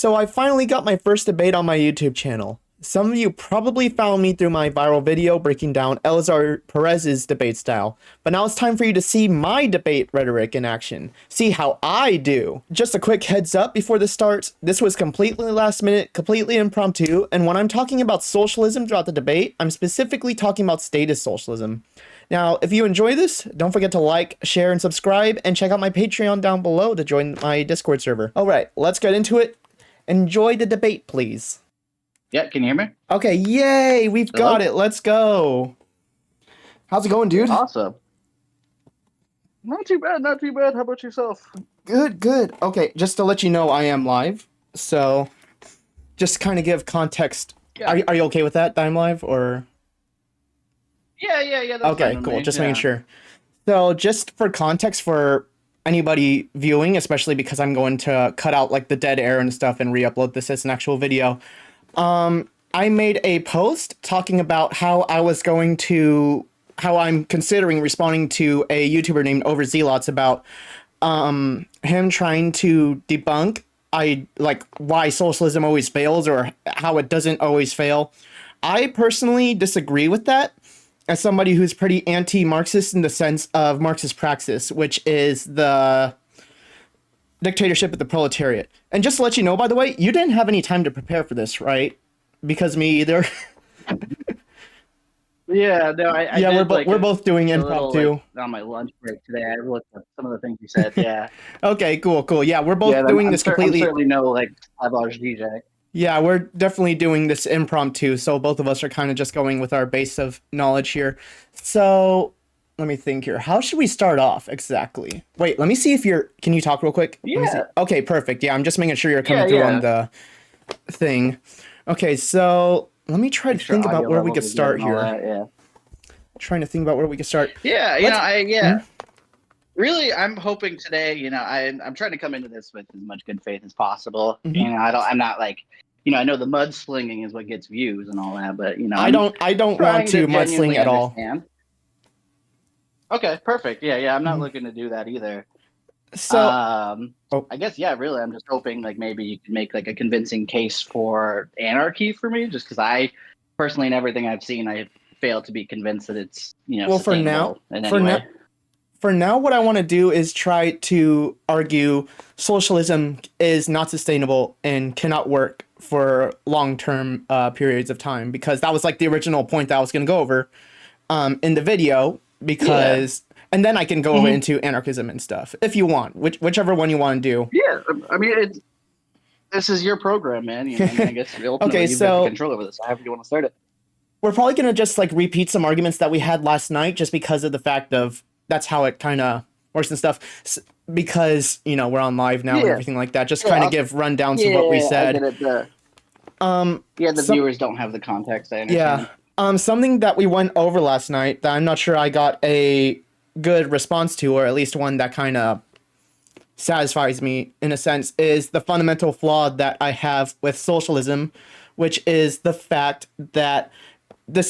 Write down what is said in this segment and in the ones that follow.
So I finally got my first debate on my YouTube channel. Some of you probably found me through my viral video breaking down Elazar Perez's debate style, but now it's time for you to see my debate rhetoric in action. See how I do. Just a quick heads up before this starts, this was completely last minute, completely impromptu, and when I'm talking about socialism throughout the debate, I'm specifically talking about statist socialism. Now, if you enjoy this, don't forget to like, share, and subscribe, and check out my Patreon down below to join my Discord server. Alright, let's get into it. Enjoy the debate, please. Yeah, can you hear me? Okay, yay, we've got it. Let's go. How's it going, dude? Awesome. Not too bad, not too bad. How about yourself? Good, good. Okay, just to let you know, I am live. So, just kind of give context. Yeah. Are you okay with that, I'm live, or? Yeah. That's Okay, cool. Just making sure. So, just for context for anybody viewing, especially because I'm going to cut out like the dead air and stuff and re-upload this as an actual video. I made a post talking about how I'm considering responding to a YouTuber named Overzealots about him trying to debunk why socialism always fails or how it doesn't always fail. I personally disagree with that as somebody who's pretty anti-Marxist in the sense of Marxist praxis, which is the dictatorship of the proletariat. And just to let you know, by the way, you didn't have any time to prepare for this, right? Because me either. Yeah, no, I yeah, did, we're both doing impromptu. On my lunch break today, I looked at some of the things you said. Yeah. Okay, cool. Yeah, we're both doing this completely. I'm certainly no Savage DJ. Yeah, we're definitely doing this impromptu, so both of us are kind of just going with our base of knowledge here. So let me think here. How should we start off exactly? Wait, let me see if you're. Can you talk real quick? Yeah. Okay, perfect. Yeah, I'm just making sure you're coming through on the thing. Okay, so let me try to think about where we could start here. Yeah. Trying to think about where we could start. Yeah, Really, I'm hoping today. I'm trying to come into this with as much good faith as possible. Mm-hmm. I'm not like, I know the mudslinging is what gets views and all that, but I don't want to mudsling at all. Okay, perfect. Yeah, I'm not looking to do that either. So, I guess, really, I'm just hoping maybe you can make a convincing case for anarchy for me, just because I personally, in everything I've seen, I fail to be convinced that it's, sustainable in any way. For now, what I want to do is try to argue socialism is not sustainable and cannot work for long-term periods of time, because that was the original point that I was going to go over in the video, because... Yeah. And then I can go into anarchism and stuff, if you want, whichever one you want to do. Yeah, I mean, this is your program, man. I guess ultimately you've got control over this. However you want to start it. We're probably going to just repeat some arguments that we had last night, just because of the fact of that's how it kind of works and stuff. Because, we're on live now and everything like that. Just kind of give rundowns of what we said. I get it. The viewers don't have the context, I understand. Yeah. Something that we went over last night that I'm not sure I got a good response to, or at least one that kind of satisfies me in a sense, is the fundamental flaw that I have with socialism, which is the fact that the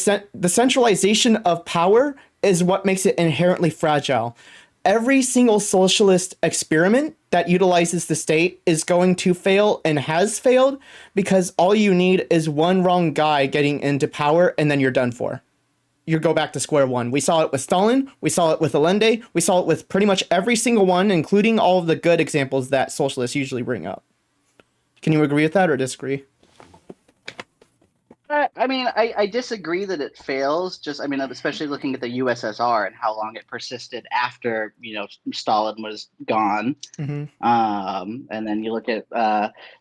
centralization of power is what makes it inherently fragile. Every single socialist experiment that utilizes the state is going to fail and has failed, because all you need is one wrong guy getting into power and then you're done for. You go back to square one. We saw it with Stalin. We saw it with Allende. We saw it with pretty much every single one, including all of the good examples that socialists usually bring up. Can you agree with that or disagree? I disagree that it fails. Especially looking at the USSR and how long it persisted after, Stalin was gone. Mm-hmm. And then you look at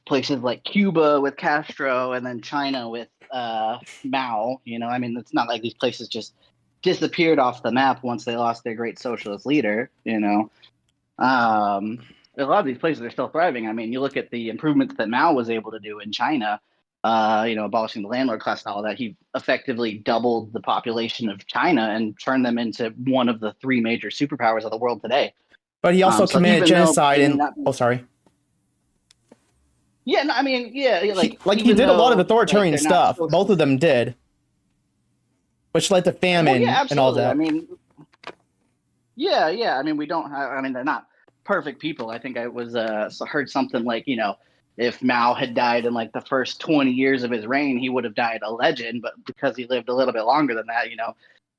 places like Cuba with Castro, and then China with Mao. It's not like these places just disappeared off the map once they lost their great socialist leader. A lot of these places are still thriving. You look at the improvements that Mao was able to do in China. Abolishing the landlord class and all that, he effectively doubled the population of China and turned them into one of the three major superpowers of the world today. But he also committed genocide sorry. Yeah, no, he did a lot of authoritarian stuff. Both of them did, which led to famine and all that. We don't have. They're not perfect people. I think I heard something if Mao had died in like the first 20 years of his reign, he would have died a legend. But because he lived a little bit longer than that,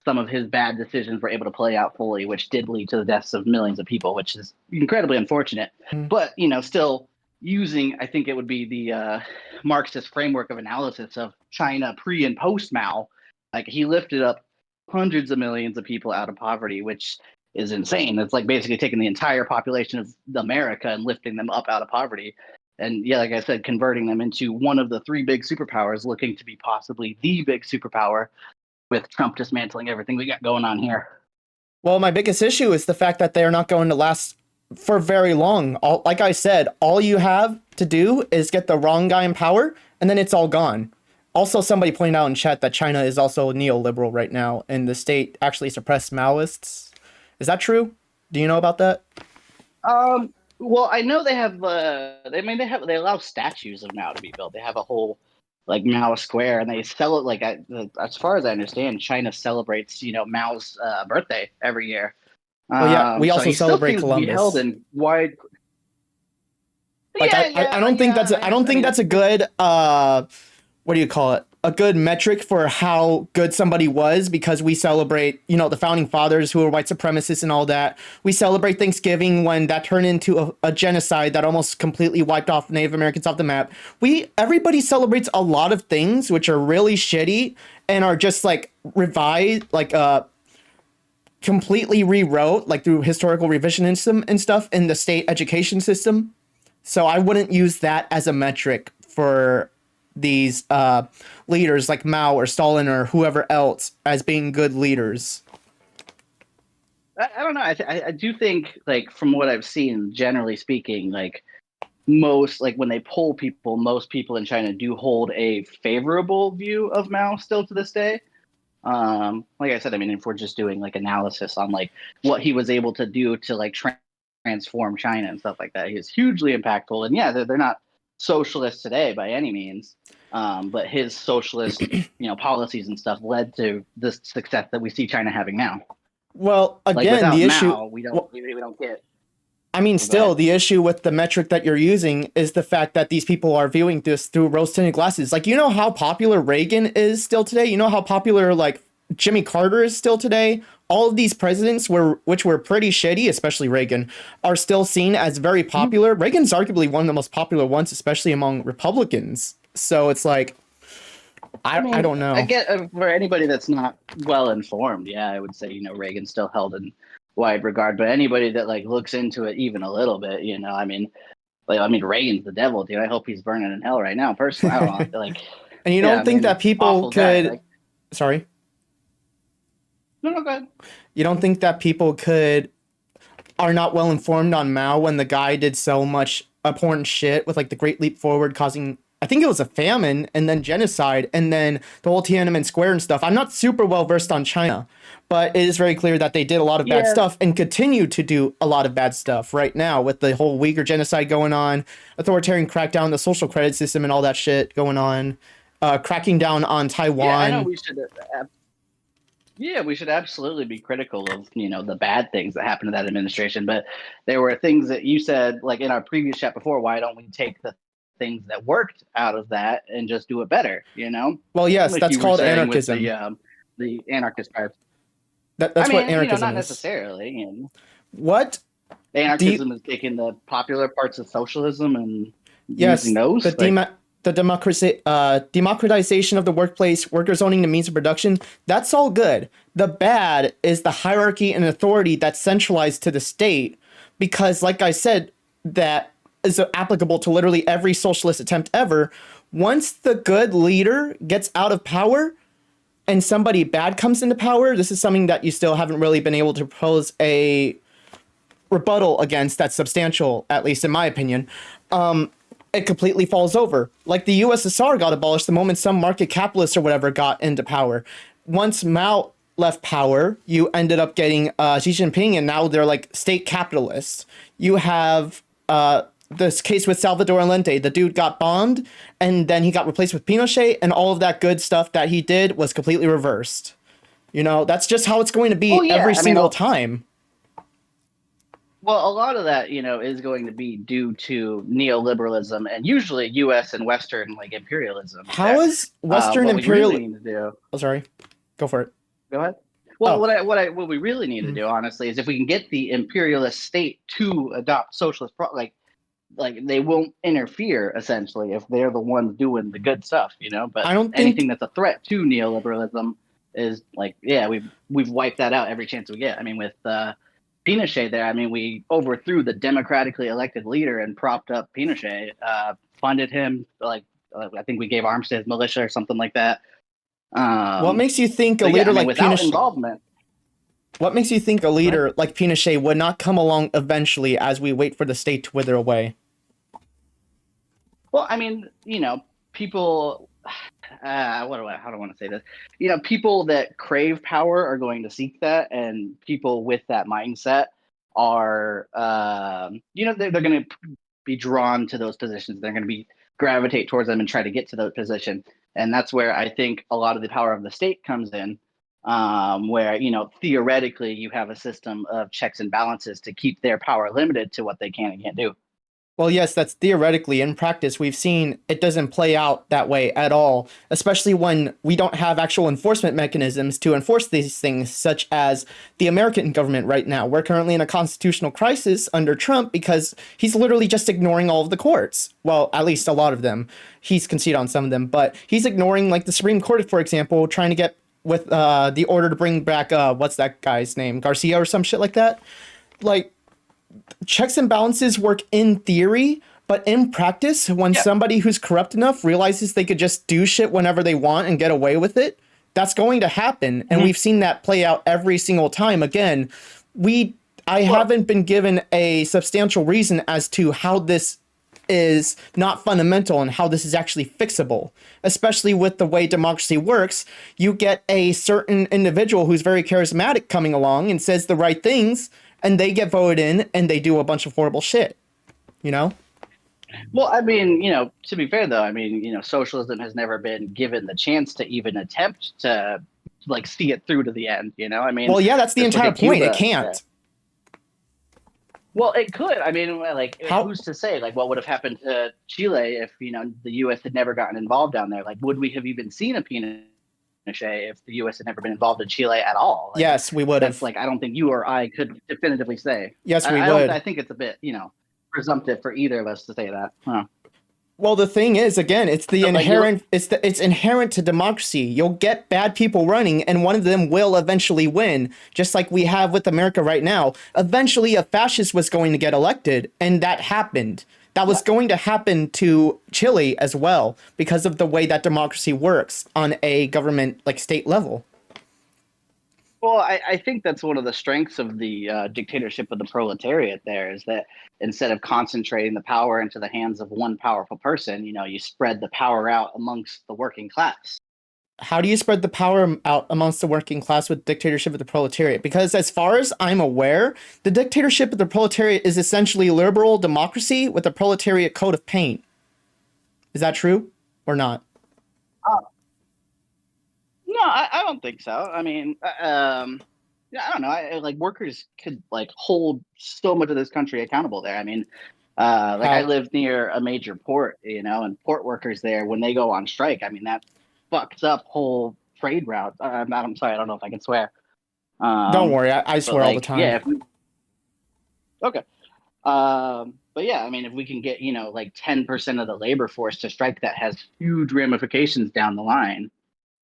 some of his bad decisions were able to play out fully, which did lead to the deaths of millions of people, which is incredibly unfortunate. Mm. But, still using, I think it would be the Marxist framework of analysis of China pre and post Mao, like he lifted up hundreds of millions of people out of poverty, which is insane. It's like basically taking the entire population of America and lifting them up out of poverty. And yeah, like I said, converting them into one of the three big superpowers, looking to be possibly the big superpower, with Trump dismantling everything we got going on here. Well, my biggest issue is the fact that they are not going to last for very long. Like I said, all you have to do is get the wrong guy in power, and then it's all gone. Also, somebody pointed out in chat that China is also neoliberal right now, and the state actually suppressed Maoists. Is that true? Do you know about that? Well, I know they have. They allow statues of Mao to be built. They have a whole like Mao Square, and they sell it like as far as I understand, China celebrates Mao's birthday every year. Well, yeah, we So also he still celebrate seems to be held Columbus. in wide. Like I don't think that's I don't think that's a good what do you call it? A good metric for how good somebody was, because we celebrate, the founding fathers who were white supremacists and all that. We celebrate Thanksgiving when that turned into a genocide that almost completely wiped off Native Americans off the map. Everybody celebrates a lot of things which are really shitty and are just like revised, like completely rewrote, like through historical revisionism and stuff in the state education system. So I wouldn't use that as a metric for these leaders like Mao or Stalin or whoever else as being good leaders. I don't know. I do think, like, from what I've seen, generally speaking, like most, like when they poll people, most people in China do hold a favorable view of Mao still to this day. Like I said, I mean, if we're just doing like analysis on like what he was able to do to like transform China and stuff like that, he was hugely impactful. And yeah, they're not socialist today by any means, but his socialist policies and stuff led to the success that we see China having now. Well, again, like without the Mao, issue we don't get. I mean, still, the issue with the metric that you're using is the fact that these people are viewing this through rose-tinted glasses. Like, you know how popular Reagan is still today? You know how popular, like, Jimmy Carter is still today? All of these presidents, which were pretty shitty, especially Reagan, are still seen as very popular. Reagan's arguably one of the most popular ones, especially among Republicans. So it's like, I don't know. I get for anybody that's not well informed, yeah, I would say Reagan's still held in wide regard, but anybody that like looks into it even a little bit, I mean Reagan's the devil, dude. I hope he's burning in hell right now. Personally, I don't know, like. And you don't think that people could? Like, sorry. No, go ahead. You don't think that people are not well informed on Mao when the guy did so much abhorrent shit with like the Great Leap Forward causing, I think it was a famine and then genocide and then the whole Tiananmen Square and stuff. I'm not super well versed on China, but it is very clear that they did a lot of bad stuff and continue to do a lot of bad stuff right now with the whole Uyghur genocide going on, authoritarian crackdown, the social credit system and all that shit going on, cracking down on Taiwan. Yeah, I know we should. We should absolutely be critical of the bad things that happened to that administration. But there were things that you said, like in our previous chat before. Why don't we take the things that worked out of that and just do it better? Well, yes, like that's called anarchism. The anarchist part. That's what anarchism not is. necessarily. What? Anarchism is taking the popular parts of socialism and using those. The democratization of the workplace, workers owning the means of production, that's all good. The bad is the hierarchy and authority that's centralized to the state, because, like I said, that is applicable to literally every socialist attempt ever. Once the good leader gets out of power and somebody bad comes into power, this is something that you still haven't really been able to propose a rebuttal against that's substantial, at least in my opinion. It completely falls over. Like the USSR got abolished the moment some market capitalists or whatever got into power. Once Mao left power, you ended up getting Xi Jinping, and now they're like state capitalists. You have this case with Salvador Allende. The dude got bombed, and then he got replaced with Pinochet, and all of that good stuff that he did was completely reversed. That's just how it's going to be every single time. Well, a lot of that, is going to be due to neoliberalism and usually U.S. and Western like imperialism. How There, is Western what we really imperial? need to do. Oh, sorry. Go for it. Go ahead. Well, Oh, what we really need to mhm. do, honestly, is if we can get the imperialist state to adopt socialist, like they won't interfere essentially if they're the ones doing the good stuff, But I don't anything think. that's a threat to neoliberalism is like, yeah, we've wiped that out every chance we get. I mean, with Pinochet there, I mean, we overthrew the democratically elected leader and propped up Pinochet, funded him like I think we gave arms to his militia or something like that. What Um, makes you think a so yeah, I leader mean, like without Pinochet? involvement. What makes you think a Go ahead. leader like Pinochet would not come along eventually as we wait for the state to wither away? Well, I mean, people. How do I want to say this? People that crave power are going to seek that, and people with that mindset are, they're going to be drawn to those positions. They're going to be gravitate towards them and try to get to those positions, and that's where I think a lot of the power of the state comes in. Where theoretically you have a system of checks and balances to keep their power limited to what they can and can't do. Well, yes, that's theoretically. In practice, we've seen it doesn't play out that way at all, especially when we don't have actual enforcement mechanisms to enforce these things, such as the American government right now. We're currently in a constitutional crisis under Trump because he's literally just ignoring all of the courts. Well, at least a lot of them. He's conceded on some of them, but he's ignoring, like, the Supreme Court, for example, trying to get with the order to bring back, what's that guy's name? Garcia or some shit like that? Like, checks and balances work in theory, but in practice, when Yeah. somebody who's corrupt enough realizes they could just do shit whenever they want and get away with it, that's going to happen. And Mm-hmm. we've seen that play out every single time. Again, we I Well, haven't been given a substantial reason as to how this is not fundamental and how this is actually fixable. Especially with the way democracy works, you get a certain individual who's very charismatic coming along and says the right things, and they get voted in and they do a bunch of horrible shit, you know? Well, I mean, to be fair though, I mean, socialism has never been given the chance to even attempt to like see it through to the end. I mean, Well, yeah, that's the just look entire at point. It Cuba. Yeah. can't. Well, it could. I mean, like, How who's to say? Like, what would have happened to Chile if the U.S. had never gotten involved down there? Like, would we have even seen a Pinochet if the U.S. had never been involved in Chile at all? Like, Yes, we would that's have. like I don't think you or I could definitively say. Yes, we I don't. would. I think it's a bit, presumptive for either of us to say that. Huh. Well, the thing is, again, So, like, you. it's inherent to democracy. You'll get bad people running, and one of them will eventually win, just like we have with America right now. Eventually, a fascist was going to get elected, and that happened. That was going to happen to Chile as well because of the way that democracy works on a government like state level. Well, I think that's one of the strengths of the dictatorship of the proletariat. There is that instead of concentrating the power into the hands of one powerful person, you spread the power out amongst the working class. How do you spread the power out amongst the working class with dictatorship of the proletariat? Because as far as I'm aware, the dictatorship of the proletariat is essentially liberal democracy with a proletariat coat of paint. Is that true or not? Uh, no, I don't think so. I mean, yeah, I don't know. Like workers could like hold so much of this country accountable there. I mean, like I How? live near a major port, and port workers there when they go on strike, I mean that fucks up whole trade routes. I'm sorry, I don't know if I can swear. Don't Um, worry, I but swear all the like, time. yeah, if we, okay. But yeah, I mean, if we can get like 10% of the labor force to strike, that has huge ramifications down the line.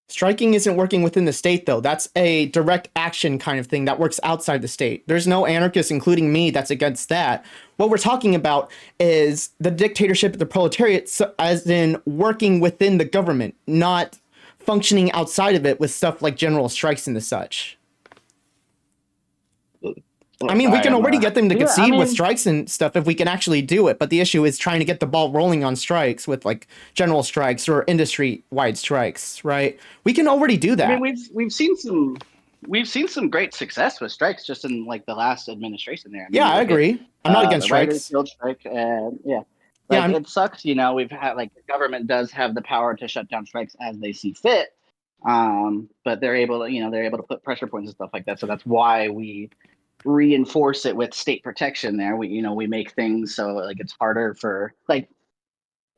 Striking isn't working within the state, though. That's a direct action kind of thing that works outside the state. There's no anarchist, including me, that's against that. What we're talking about is the dictatorship of the proletariat, as in working within the government, not functioning outside of it with stuff like general strikes and the such. I Oh, mean, we sorry, can I'm already get them to yeah. I concede with mean, strikes and stuff if we can actually do it. But the issue is trying to get the ball rolling on strikes with like general strikes or industry wide strikes, right? We can already do I mean, that. we've seen some great success with strikes just in like the last administration there. I mean, Yeah, you I look at agree. I'm not against the writers strikes. guild strike, and yeah, Yeah, like I'm, it sucks. We've had like the government does have the power to shut down strikes as they see fit, but they're able to put pressure points and stuff like that. So that's why we reinforce it with state protection there. We make things so like it's harder for like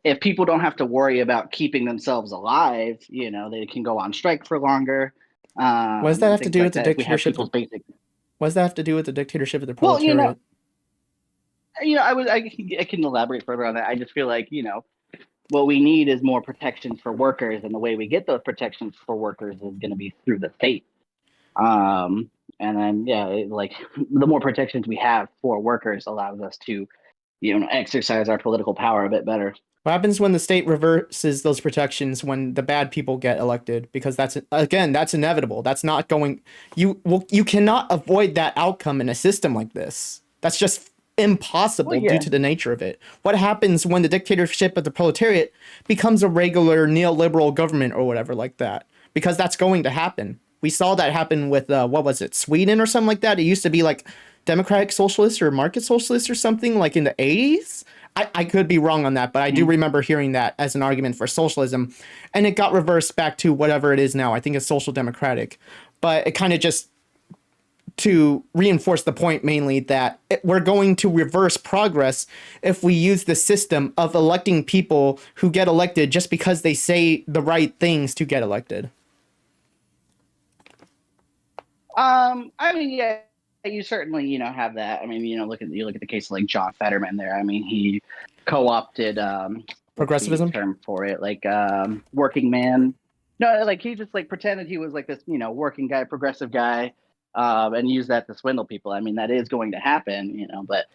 if people don't have to worry about keeping themselves alive, they can go on strike for longer, What does that and have to things do like with the that. If we have dictatorship? people's basic, What does that have to do with the dictatorship of the well, proletariat? I can elaborate further on that. I just feel like what we need is more protections for workers, and the way we get those protections for workers is going to be through the state. Um, and then like the more protections we have for workers allows us to exercise our political power a bit better. What happens when the state reverses those protections when the bad people get elected? Because that's inevitable. That's not going. You cannot avoid that outcome in a system like this. That's just Well, impossible due yeah. to the nature of it. What happens when the dictatorship of the proletariat becomes a regular neoliberal government or whatever like that? Because that's going to happen. We saw that happen with what was it, Sweden or something like that. It used to be like democratic socialist or market socialist or something like in the 80s. I could be wrong on that, but I do Mhm. remember hearing that as an argument for socialism, and it got reversed back to whatever it is now. I think it's social democratic, but it kind of just to reinforce the point mainly that we're going to reverse progress if we use the system of electing people who get elected just because they say the right things to get elected. I mean, yeah, you certainly, have that. I mean, look at the case of like John Fetterman there. I mean, he co-opted what's the Progressivism. term for it? Like working man. No, like he just like pretended he was like this, working guy, progressive guy, and used that to swindle people. I mean, that is going to happen, but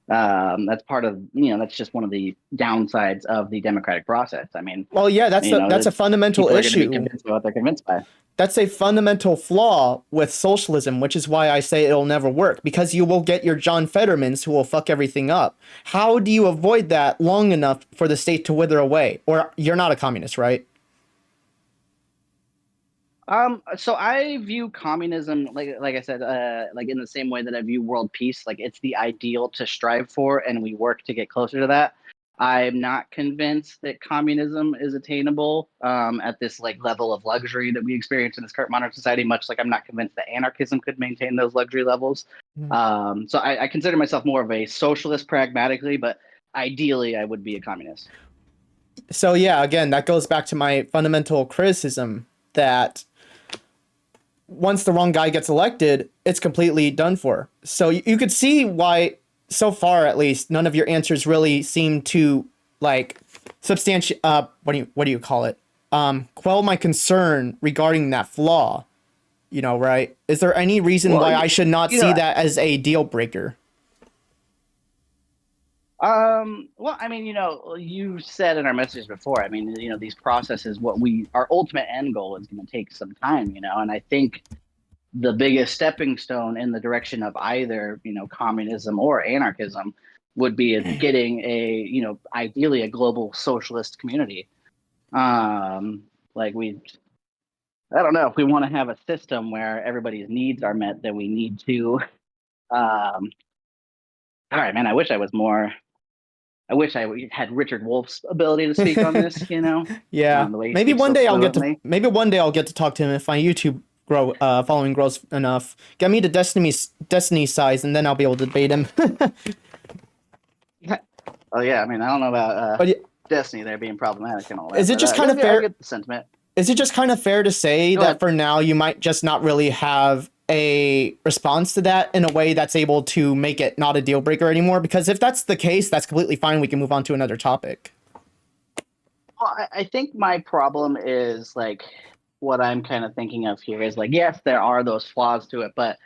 that's part of, that's just one of the downsides of the democratic process. I mean, Well, yeah, that's a fundamental people are going to be issue. convinced by what they're convinced by. That's a fundamental flaw with socialism, which is why I say it'll never work, because you will get your John Fettermans who will fuck everything up. How do you avoid that long enough for the state to wither away? Or you're not a communist, right? So I view communism like I said, like in the same way that I view world peace. Like it's the ideal to strive for, and we work to get closer to that. I'm not convinced that communism is attainable at this like level of luxury that we experience in this current modern society. Much like I'm not convinced that anarchism could maintain those luxury levels. So I consider myself more of a socialist pragmatically, but ideally I would be a communist. So yeah, again, that goes back to my fundamental criticism that once the wrong guy gets elected, it's completely done for. So you could see why, so far at least, none of your answers really seem to like substantiate. What do you call it? Quell my concern regarding that flaw. Right? Is there any reason Well, why I should not you see know, that as a deal breaker? well, I mean, you said in our messages before, I mean, these processes, our ultimate end goal is going to take some time, and I think the biggest stepping stone in the direction of either, communism or anarchism would be getting ideally a global socialist community. Like I don't know, if we want to have a system where everybody's needs are met, then we need to, all right, man, I wish I had Richard Wolf's ability to speak on this, Yeah, the way he speaks so fluently. maybe one day I'll get to talk to him if my YouTube following grows enough. Get me to Destiny size, and then I'll be able to debate him. Oh yeah, I mean, I don't know about But Destiny there being problematic and all that, is it but just kind of I fair? get the sentiment. Is it just kind of fair to say Go that ahead. for now you might just not really have a response to that in a way that's able to make it not a deal breaker anymore? Because if that's the case, that's completely fine. We can move on to another topic. Well, I think my problem is like what I'm kind of thinking of here is like, yes, there are those flaws to it, but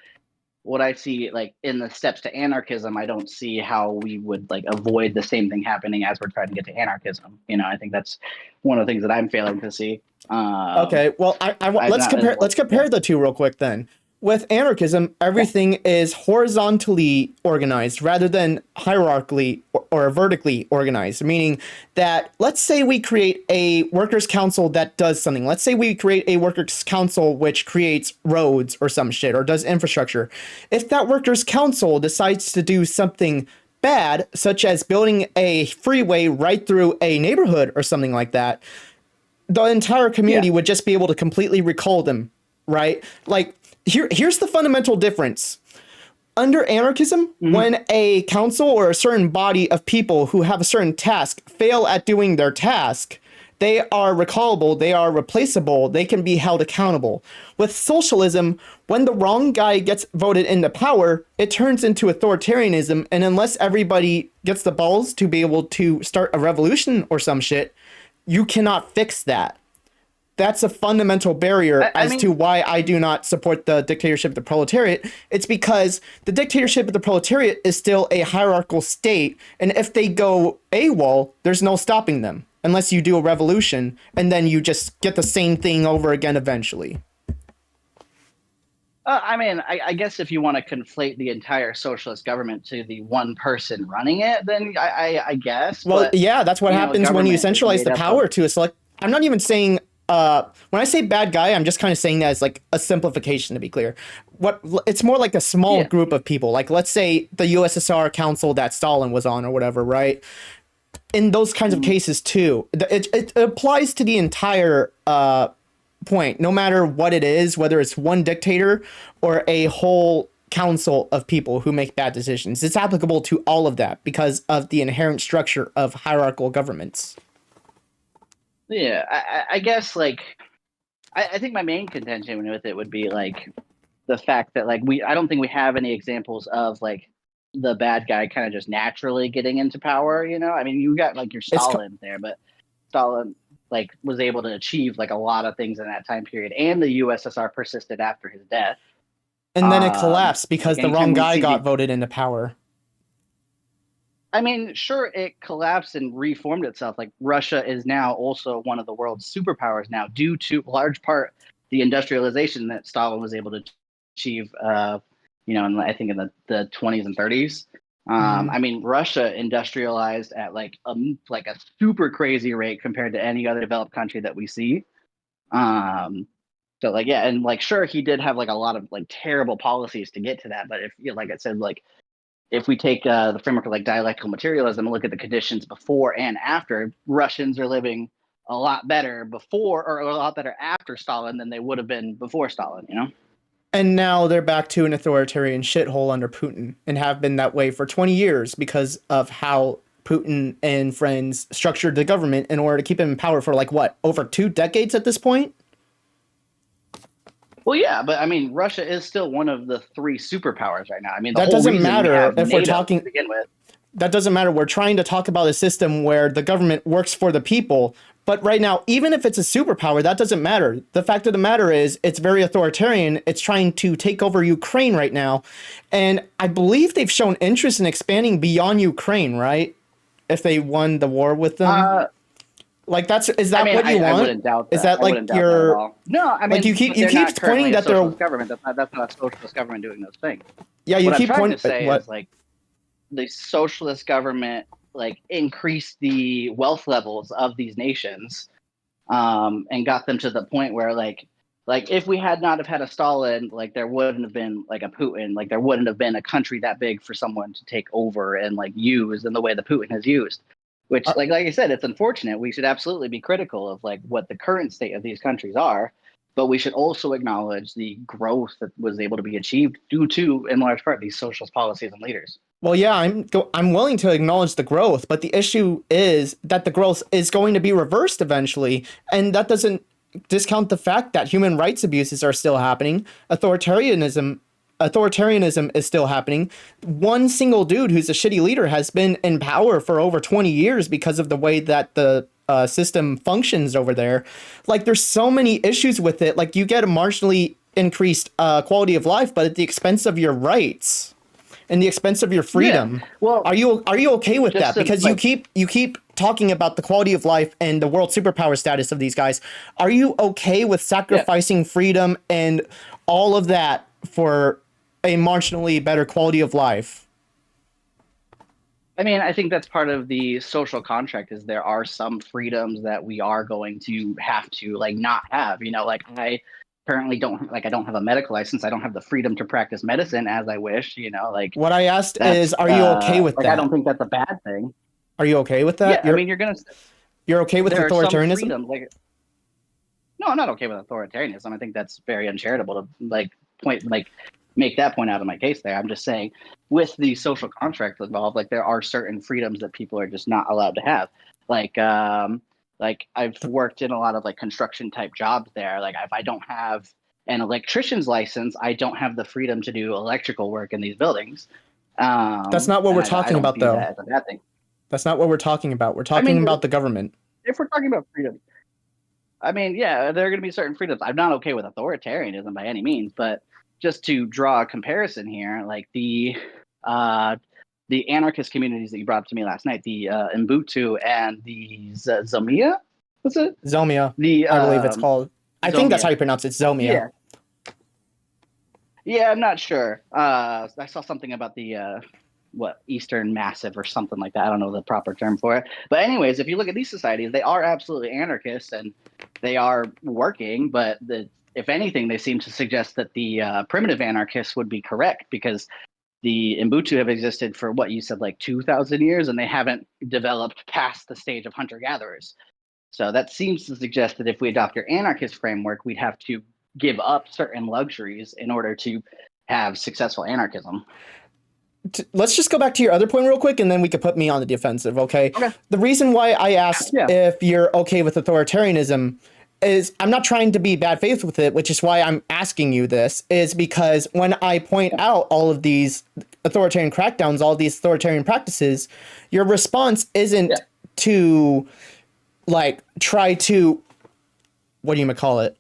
what I see like in the steps to anarchism, I don't see how we would like avoid the same thing happening as we're trying to get to anarchism. I think that's one of the things that I'm failing to see. Okay, well, I'm let's not as compare. like Let's compare the two real quick then. With anarchism, yeah. everything is horizontally organized rather than hierarchically or vertically organized, meaning that let's say we create a workers' council that does something. Let's say we create a workers' council which creates roads or some shit or does infrastructure. If that workers' council decides to do something bad, such as building a freeway right through a neighborhood or something like that, the entire Yeah. community would just be able to completely recall them, right? Like here's the fundamental difference. under anarchism, when a council or a certain body of people who have a certain task fail at doing their task, they are recallable, they are replaceable, they can be held accountable. With socialism, when the wrong guy gets voted into power, it turns into authoritarianism, and unless everybody gets the balls to be able to start a revolution or some shit, you cannot fix that. That's a fundamental barrier to why I do not support the dictatorship of the proletariat. It's because the dictatorship of the proletariat is still a hierarchical state, and if they go AWOL, there's no stopping them, unless you do a revolution, and then you just get the same thing over again eventually. I guess if you want to conflate the entire socialist government to the one person running it, then I guess. Well, but, yeah, that's what happens when you centralize the power to a select. I'm not even saying. When I say bad guy, I'm just kind of saying that as like a simplification, to be clear. It's more like a small group of people. Like, let's say the USSR council that Stalin was on or whatever, right? In those kinds of cases too, it applies to the entire point, no matter what it is, whether it's one dictator or a whole council of people who make bad decisions. It's applicable to all of that because of the inherent structure of hierarchical governments. Yeah, I guess like I think my main contention with it would be like the fact that like I don't think we have any examples of like the bad guy kind of just naturally getting into power. You know, I mean, you got like your Stalin there, but Stalin like was able to achieve like a lot of things in that time period, and the USSR persisted after his death. And then it collapsed because the wrong guy got voted into power. I mean, sure, it collapsed and reformed itself. Like Russia is now also one of the world's superpowers now, due to large part the industrialization that Stalin was able to achieve. I think in the 20s and 30s. I mean, Russia industrialized at like a super crazy rate compared to any other developed country that we see. So like, yeah, and like, sure, he did have like a lot of like terrible policies to get to that, but if like I said, like, if we take the framework of like dialectical materialism and look at the conditions before and after, Russians are living a lot better before or a lot better after Stalin than they would have been before Stalin, you know? And now they're back to an authoritarian shithole under Putin and have been that way for 20 years because of how Putin and friends structured the government in order to keep him in power for like what, over 2 decades at this point? Well, yeah, but I mean, Russia is still one of the 3 superpowers right now. I mean, that doesn't matter if we're talking. To begin with. That doesn't matter. We're trying to talk about a system where the government works for the people. But right now, even if it's a superpower, that doesn't matter. The fact of the matter is it's very authoritarian. It's trying to take over Ukraine right now. And I believe they've shown interest in expanding beyond Ukraine, right? If they won the war with them. Like is that what you want? I wouldn't doubt that. Is that like your? No, I mean, like you keep pointing that they're government. That's not a socialist government doing those things. Yeah, you keep pointing to say is like the socialist government like increased the wealth levels of these nations, and got them to the point where like if we had not have had a Stalin, like there wouldn't have been like a Putin, like there wouldn't have been a country that big for someone to take over and like use in the way that Putin has used. Which, like I said, it's unfortunate. We should absolutely be critical of like what the current state of these countries are, but we should also acknowledge the growth that was able to be achieved due to, in large part, these socialist policies and leaders. Well, yeah, I'm willing to acknowledge the growth, but the issue is that the growth is going to be reversed eventually, and that doesn't discount the fact that human rights abuses are still happening. Authoritarianism is still happening. One single dude who's a shitty leader has been in power for over 20 years because of the way that the system functions over there. Like, there's so many issues with it. Like, you get a marginally increased quality of life, but at the expense of your rights and the expense of your freedom. Yeah. Well, are you okay with that? Because you keep talking about the quality of life and the world superpower status of these guys. Are you okay with sacrificing freedom and all of that for a marginally better quality of life? I mean, I think that's part of the social contract is there are some freedoms that we are going to have to like not have, you know, like I currently I don't have a medical license. I don't have the freedom to practice medicine as I wish, you know, like what I asked is, are you okay with that? I don't think that's a bad thing. Are you okay with that? Yeah, I mean, you're okay with authoritarianism? Freedom, like, no, I'm not okay with authoritarianism. I think that's very uncharitable to like point like make that point out of my case there. I'm just saying, with the social contract involved, like there are certain freedoms that people are just not allowed to have. Like, like I've worked in a lot of like construction type jobs there. Like if I don't have an electrician's license, I don't have the freedom to do electrical work in these buildings. That's not what And we're I talking don't about, view though. that as a bad thing. That's not what we're talking about. We're I talking mean, about the government. if we're talking about freedom, I mean, yeah, there are going to be certain freedoms. I'm not okay with authoritarianism by any means, but just to draw a comparison here, like the anarchist communities that you brought up to me last night, the Ubuntu and the Zomia, was it? Zomia, The I believe it's called. I think that's how Zomia. you pronounce it, Zomia. Yeah, yeah, I'm not sure. I saw something about the what Eastern Massive or something like that. I don't know the proper term for it. But anyways, if you look at these societies, they are absolutely anarchists and they are working. But if anything, they seem to suggest that the primitive anarchists would be correct because the Ubuntu have existed for what you said, like 2,000 years, and they haven't developed past the stage of hunter gatherers. So that seems to suggest that if we adopt your anarchist framework, we'd have to give up certain luxuries in order to have successful anarchism. Let's just go back to your other point real quick, and then we could put me on the defensive, okay? Okay. The reason why I asked Yeah. if you're okay with authoritarianism is I'm not trying to be bad faith with it, which is why I'm asking you this, is because when I point out all of these authoritarian crackdowns, all of these authoritarian practices, your response isn't to, like, try to, what do you call it,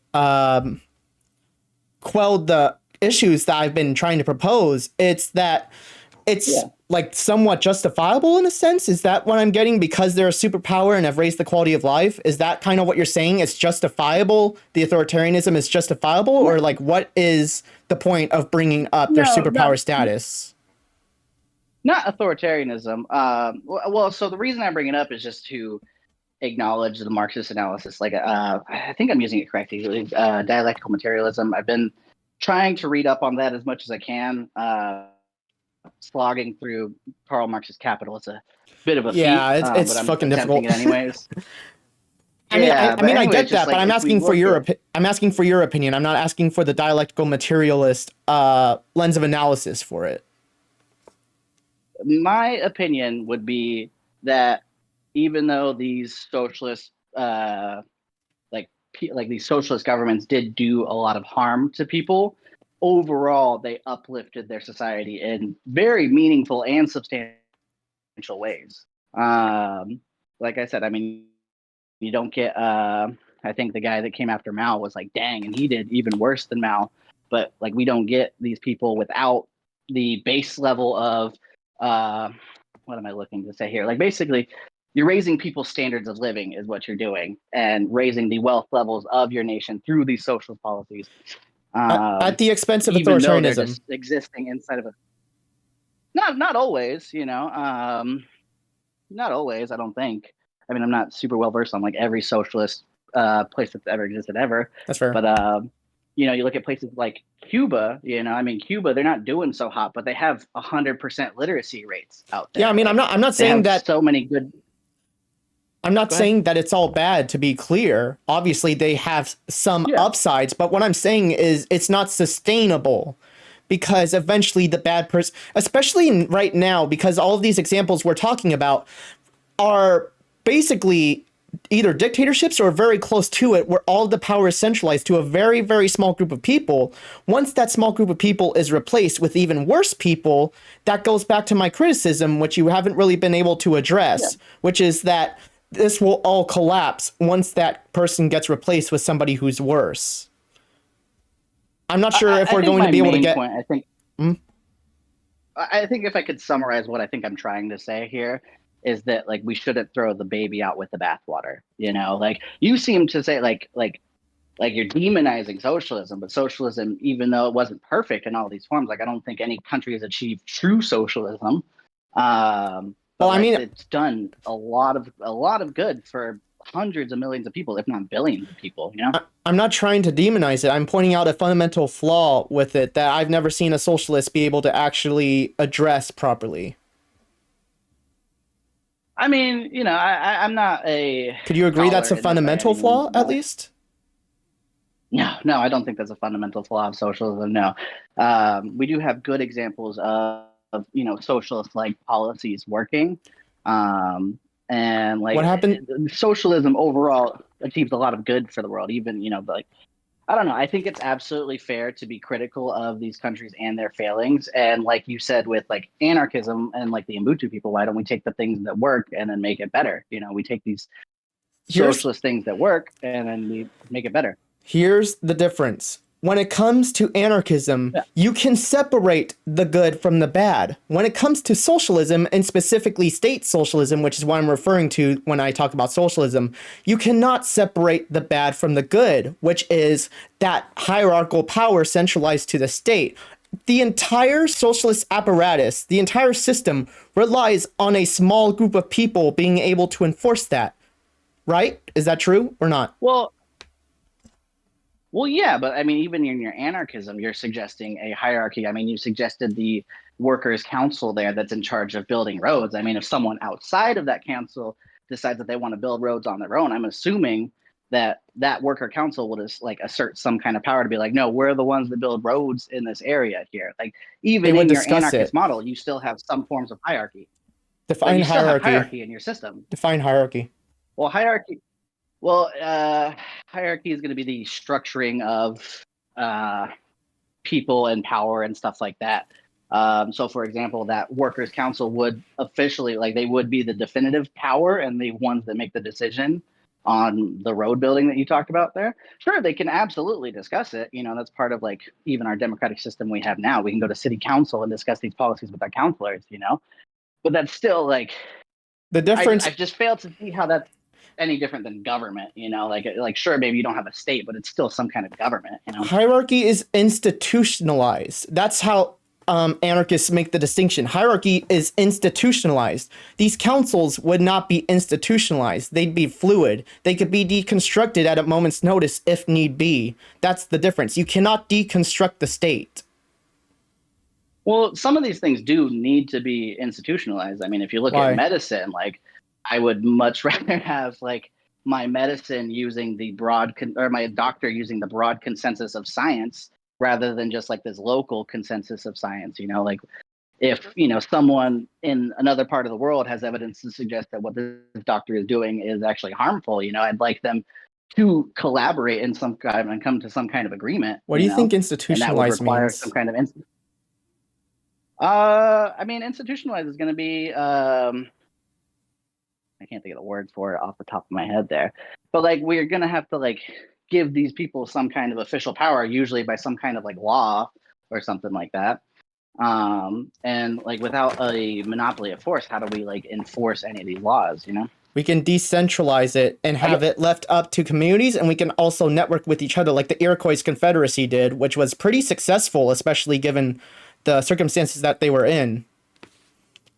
quell the issues that I've been trying to propose. It's that it's like somewhat justifiable in a sense. Is that what I'm getting? Because they're a superpower and have raised the quality of life. Is that kind of what you're saying? It's justifiable. The authoritarianism is justifiable, or like what is the point of bringing up their superpower status? Not authoritarianism. Well, so the reason I bring it up is just to acknowledge the Marxist analysis. Like, I think I'm using it correctly. Dialectical materialism. I've been trying to read up on that as much as I can. Slogging through Karl Marx's Capital. It's a bit of a feat, it's but I'm fucking attempting difficult. it anyways. I mean, I get that, like, but I'm asking for I'm asking for your opinion. I'm not asking for the dialectical materialist lens of analysis for it. My opinion would be that even though these socialist, like these socialist governments did do a lot of harm to people, overall they uplifted their society in very meaningful and substantial ways. Like I said, I mean, you don't get. I think the guy that came after Mao was like, dang, and he did even worse than Mao. But like, we don't get these people without the base level of what am I looking to say here? Like, basically, you're raising people's standards of living is what you're doing, and raising the wealth levels of your nation through these social policies. At the expense of even though they're authoritarianism. just existing inside of a not always, you know, not always. I don't think. I mean, I'm not super well versed on like every socialist place that's ever existed ever. That's fair. But you know, you look at places like Cuba. You know, I mean, Cuba, they're not doing so hot, but they have 100% literacy rates out there. Yeah, I mean, like, I'm not they saying have that so many good. I'm not saying that it's all bad, to be clear. Obviously, they have some upsides, but what I'm saying is it's not sustainable, because eventually the bad person, especially right now, because all of these examples we're talking about are basically either dictatorships or very close to it, where all the power is centralized to a very, very small group of people. Once that small group of people is replaced with even worse people, that goes back to my criticism, which you haven't really been able to address, which is that this will all collapse once that person gets replaced with somebody who's worse. I'm not sure if we're going to be able to get... Point, I think if I could summarize what I think I'm trying to say here is that, like, we shouldn't throw the baby out with the bathwater. You know, like, you seem to say like you're demonizing socialism, but socialism, even though it wasn't perfect in all these forms, like, I don't think any country has achieved true socialism. But I mean, it's done a lot of good for hundreds of millions of people, if not billions of people, you know? I'm not trying to demonize it. I'm pointing out a fundamental flaw with it that I've never seen a socialist be able to actually address properly. I mean, you know, I'm not a... Could you agree that's a fundamental flaw, at least? No, I don't think that's a fundamental flaw of socialism. No, we do have good examples of socialist like policies working, um, and What like happened? socialism overall achieves a lot of good for the world. Even like I don't know. I think it's absolutely fair to be critical of these countries and their failings. And like you said, with like anarchism and like the Ubuntu people, why don't we take the things that work and then make it better? We take these Here's socialist things that work and then we make it better. Here's the difference. When it comes to anarchism, Yeah. you can separate the good from the bad. When it comes to socialism, and specifically state socialism, which is what I'm referring to when I talk about socialism, you cannot separate the bad from the good, which is that hierarchical power centralized to the state. The entire socialist apparatus, the entire system relies on a small group of people being able to enforce that. Right? Is that true or not? Well, yeah, but I mean, even in your anarchism, you're suggesting a hierarchy. I mean, you suggested the workers' council there that's in charge of building roads. I mean, if someone outside of that council decides that they want to build roads on their own, I'm assuming that that worker council will just like assert some kind of power to be like, no, we're the ones that build roads in this area here. Like, They even would in your discuss anarchist it. model, you still have some forms of hierarchy. Like, Define you still have hierarchy. hierarchy in your system. Define hierarchy. Well, hierarchy well, hierarchy is going to be the structuring of uh, people and power and stuff like that. So, for example, that workers' council would officially, like, they would be the definitive power and the ones that make the decision on the road building that you talked about there. Sure, they can absolutely discuss it. That's part of like even our democratic system we have now. We can go to city council and discuss these policies with our counselors. But that's still like The I difference I've just failed to see how that's any different than government. Like sure, maybe you don't have a state, but it's still some kind of government. hierarchy is institutionalized. That's how anarchists make the distinction. Hierarchy is institutionalized. These councils would not be institutionalized. They'd be fluid. They could be deconstructed at a moment's notice if need be. That's the difference. You cannot deconstruct the state. Well, some of these things do need to be institutionalized. I mean, if you look at Why? medicine, like I would much rather have like my medicine using the or my doctor using the broad consensus of science rather than just like this local consensus of science. Like if someone in another part of the world has evidence to suggest that what this doctor is doing is actually harmful, I'd like them to collaborate in some kind and come to some kind of agreement, What do you think and that would institutionalized require some means? kind of I mean, institutionalized is going to be I can't think of the word for it off the top of my head there, but like we're going to have to like give these people some kind of official power, usually by some kind of like law or something like that. And like without a monopoly of force, how do we like enforce any of these laws? We can decentralize it and I have get it left up to communities, and we can also network with each other like the Iroquois Confederacy did, which was pretty successful, especially given the circumstances that they were in.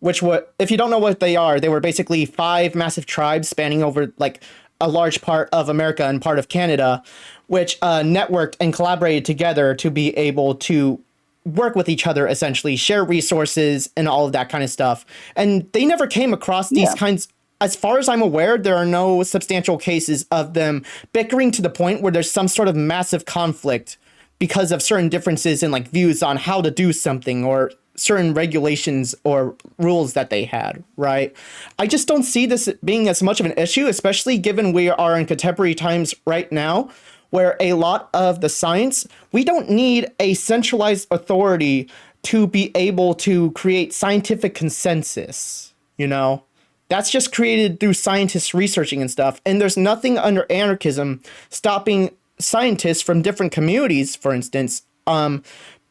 Which were, if you don't know what they were basically five massive tribes spanning over like a large part of America and part of Canada, which networked and collaborated together to be able to work with each other, essentially share resources and all of that kind of stuff. And they never came across these yeah. kinds. As far as I'm aware, there are no substantial cases of them bickering to the point where there's some sort of massive conflict because of certain differences in like views on how to do something or certain regulations or rules that they had, right? I just don't see this being as much of an issue, especially given we are in contemporary times right now, where a lot of the science, we don't need a centralized authority to be able to create scientific consensus, you know? That's just created through scientists researching and stuff. And there's nothing under anarchism stopping scientists from different communities, for instance,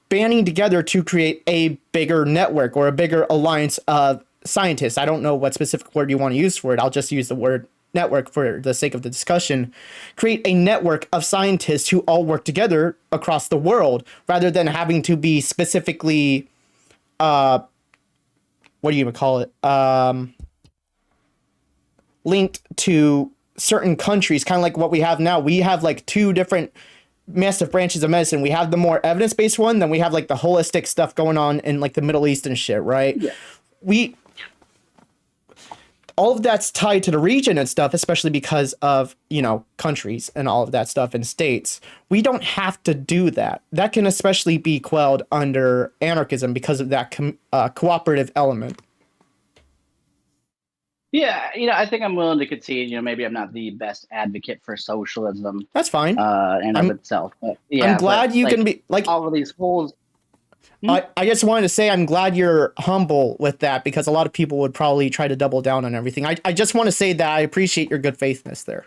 banding together to create a bigger network or a bigger alliance of scientists. I don't know what specific word you want to use for it. I'll just use the word network for the sake of the discussion. Create a network of scientists who all work together across the world rather than having to be specifically, what do you even call it? Linked to certain countries, kind of like what we have now. We have like two different massive branches of medicine. We have the more evidence-based one, then we have like the holistic stuff going on in like the Middle East and shit, right? Yeah. We all of that's tied to the region and stuff, especially because of, countries and all of that stuff and states. We don't have to do that. That can especially be quelled under anarchism because of that cooperative element. Yeah, I think I'm willing to concede. Maybe I'm not the best advocate for socialism, That's fine. and of I'm itself. But I'm yeah, glad you can be like. all of these holes. I just wanted to say I'm glad you're humble with that, because a lot of people would probably try to double down on everything. I just want to say that I appreciate your good faithness there.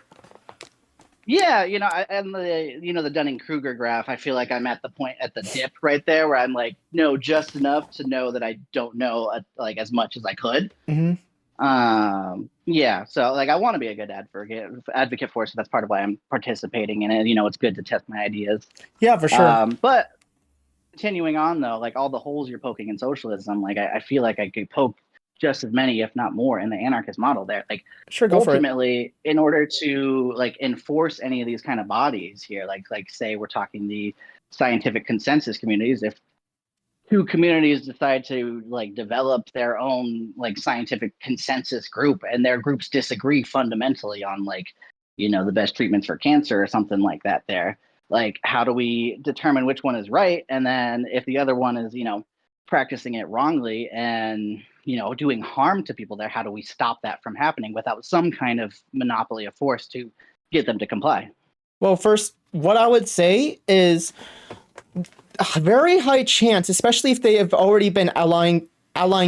Yeah, and the Dunning-Kruger graph, I feel like I'm at the point at the dip right there where I'm like, no, just enough to know that I don't know like as much as I could. Mm-hmm. Yeah, so like I want to be a good advocate for it, so that's part of why I'm participating in it. It's good to test my ideas. Yeah, for sure. But continuing on though, like all the holes you're poking in socialism, like I feel like I could poke just as many, if not more, in the anarchist model there. Like Sure, go for it. ultimately, in order to like enforce any of these kind of bodies here, like say we're talking the scientific consensus communities, if two communities decide to like develop their own like scientific consensus group and their groups disagree fundamentally on like the best treatments for cancer or something like that, there, like how do we determine which one is right, and then if the other one is practicing it wrongly and doing harm to people there, how do we stop that from happening without some kind of monopoly of force to get them to comply? Well, first, what I would say is a very high chance, especially if they have already been allying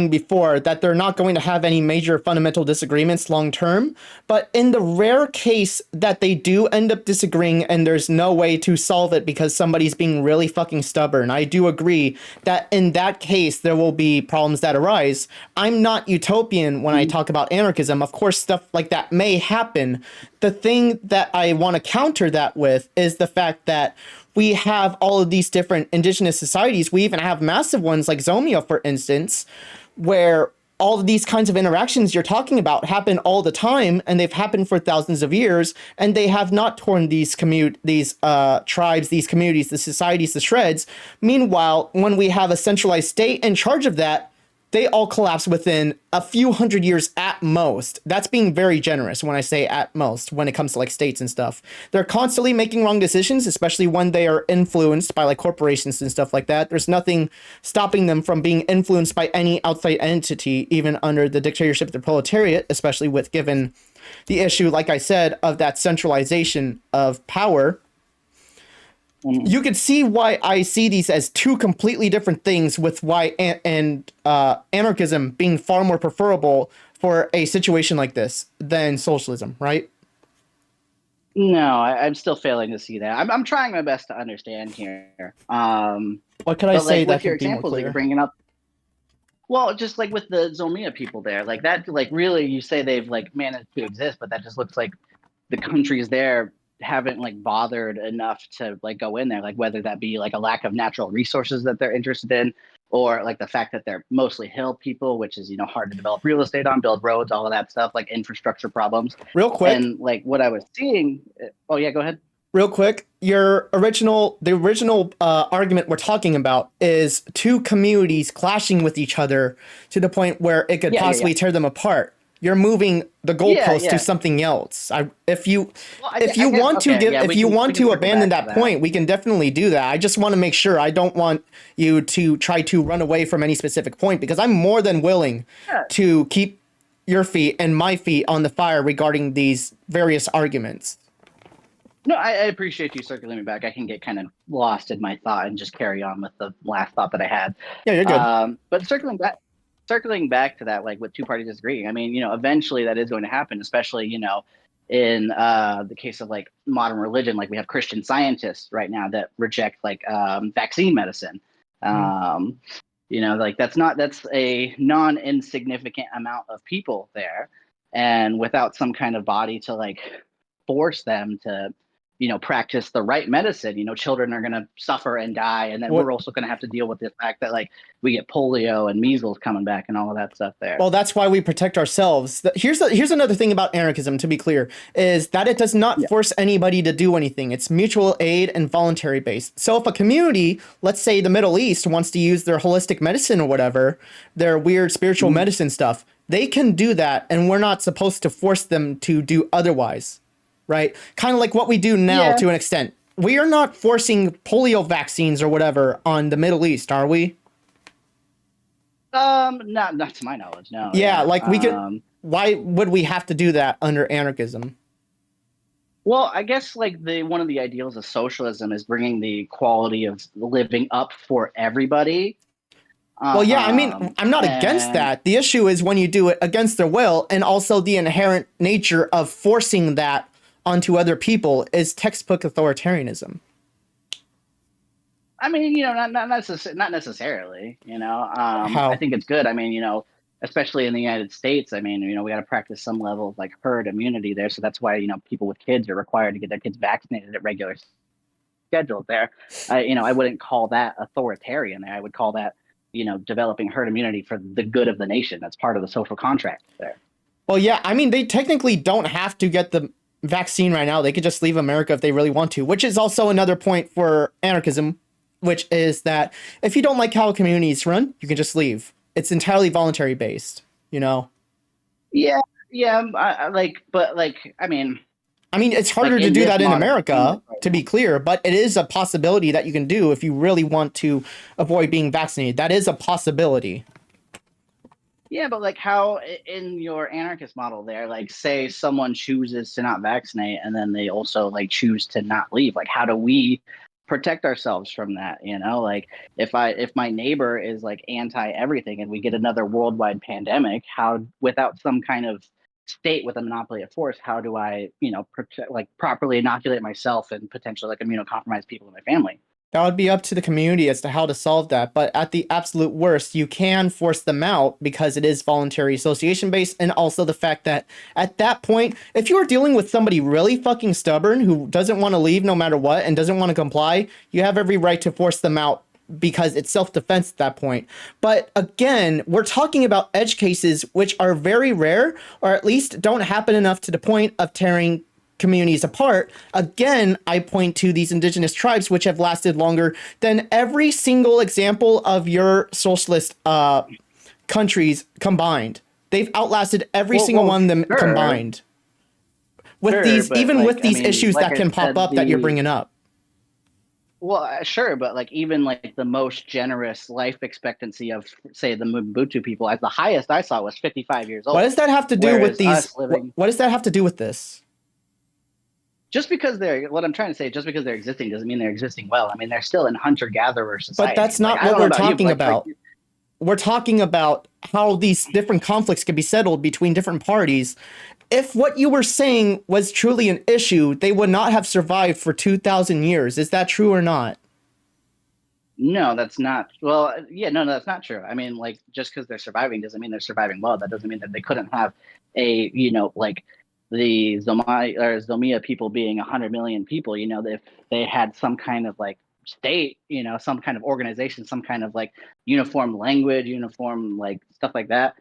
before, that they're not going to have any major fundamental disagreements long term. But in the rare case that they do end up disagreeing and there's no way to solve it because somebody's being really fucking stubborn, I do agree that in that case there will be problems that arise. I'm not utopian when I talk about anarchism. Of course, stuff like that may happen. The thing that I want to counter that with is the fact that we have all of these different indigenous societies. We even have massive ones like Zomia, for instance, where all of these kinds of interactions you're talking about happen all the time, and they've happened for thousands of years, and they have not torn these tribes, these communities, the societies to shreds. Meanwhile, when we have a centralized state in charge of that, they all collapse within a few hundred years at most. That's being very generous when I say at most, when it comes to like states and stuff. They're constantly making wrong decisions, especially when they are influenced by like corporations and stuff like that. There's nothing stopping them from being influenced by any outside entity, even under the dictatorship of the proletariat, especially with given the issue, like I said, of that centralization of power. You can see why I see these as two completely different things, with why anarchism being far more preferable for a situation like this than socialism, right? No, I'm still failing to see that. I'm trying my best to understand here. What could I say like, that with your could be more examples that you're clear? bringing up, well, just like with the Zomia people there, like that, like really, you say they've like managed to exist, but that just looks like the countries there haven't like bothered enough to like go in there, like whether that be like a lack of natural resources that they're interested in, or like the fact that they're mostly hill people, which is hard to develop real estate on, build roads, all of that stuff, like infrastructure problems. Real quick, And like what I was seeing, oh yeah, go ahead. the original argument we're talking about is two communities clashing with each other to the point where it could possibly tear them apart. You're moving the goalpost to something else. If you want to abandon that point, we can definitely do that. I just want to make sure. I don't want you to try to run away from any specific point, because I'm more than willing to keep your feet and my feet on the fire regarding these various arguments. No, I appreciate you circling me back. I can get kind of lost in my thought and just carry on with the last thought that I had. Yeah, you're good. But circling back to that, like with two parties disagreeing, I mean, eventually that is going to happen, especially, in the case of like modern religion. Like we have Christian scientists right now that reject like vaccine medicine. Like that's a non-insignificant amount of people there. And without some kind of body to like force them to practice the right medicine, children are going to suffer and die. And then we're also going to have to deal with the fact that like we get polio and measles coming back and all of that stuff there. Well, that's why we protect ourselves. Here's another thing about anarchism, to be clear, is that it does not force anybody to do anything. It's mutual aid and voluntary based. So if a community, let's say the Middle East, wants to use their holistic medicine or whatever, their weird spiritual medicine stuff, They can do that, and we're not supposed to force them to do otherwise, right? Kind of like what we do now Yeah. to an extent. We are not forcing polio vaccines or whatever on the Middle East, are we? Not to my knowledge, no. Yeah, Yeah. like we could. Why would we have to do that under anarchism? Well, I guess like the one of the ideals of socialism is bringing the quality of living up for everybody. Well, yeah, I mean, I'm not against And that. The issue is when you do it against their will, and also the inherent nature of forcing that onto other people is textbook authoritarianism. I mean, not necessarily. I How? think it's good. I mean, especially in the United States. I mean, we got to practice some level of like herd immunity there. So that's why people with kids are required to get their kids vaccinated at regular schedules. There, I wouldn't call that authoritarian. There, I would call that developing herd immunity for the good of the nation. That's part of the social contract there. Well, yeah, I mean, they technically don't have to get the vaccine right now. They could just leave America if they really want to, which is also another point for anarchism, which is that if you don't like how communities run, you can just leave. It's entirely voluntary based, you know? Yeah, yeah. I mean, It's harder like to in do this that in modern America, framework right to now. be clear, but it is a possibility that you can do if you really want to avoid being vaccinated. That is a possibility. Yeah, but like how in your anarchist model there, like say someone chooses to not vaccinate and then they also like choose to not leave. Like how do we protect ourselves from that? Like if my neighbor is like anti everything and we get another worldwide pandemic, how without some kind of state with a monopoly of force, how do I, protect, like properly inoculate myself and potentially like immunocompromise people in my family? That would be up to the community as to how to solve that. But at the absolute worst, you can force them out because it is voluntary association based. And also the fact that at that point, if you are dealing with somebody really fucking stubborn who doesn't want to leave no matter what and doesn't want to comply, you have every right to force them out because it's self-defense at that point. But again, we're talking about edge cases which are very rare, or at least don't happen enough to the point of tearing communities apart. Again, I point to these indigenous tribes which have lasted longer than every single example of your socialist countries combined. They've outlasted every single Well, one of them sure, combined. With sure, these, but even with like I these mean, issues like that I can pop said, up that you're the bringing up. Well, sure, but like even like the most generous life expectancy of say the Mobutu people, as the highest I saw was 55 years What old, does that have to do with whereas these? us living What does that have to do with this? just because they're what I'm trying to say, just because they're existing doesn't mean they're existing well. I mean, they're still in hunter gatherer But society. that's Like not I what don't know we're about you, but talking like about. We're talking about how these different conflicts can be settled between different parties. If what you were saying was truly an issue, they would not have survived for 2,000 years. Is that true or not? no, that's not. Well, yeah, no, that's not true. I mean, like just because they're surviving doesn't mean they're surviving well. That doesn't mean that they couldn't have a, like the Zomia people being 100 million people. If they had some kind of like state, some kind of organization, some kind of like uniform language, uniform like stuff like that.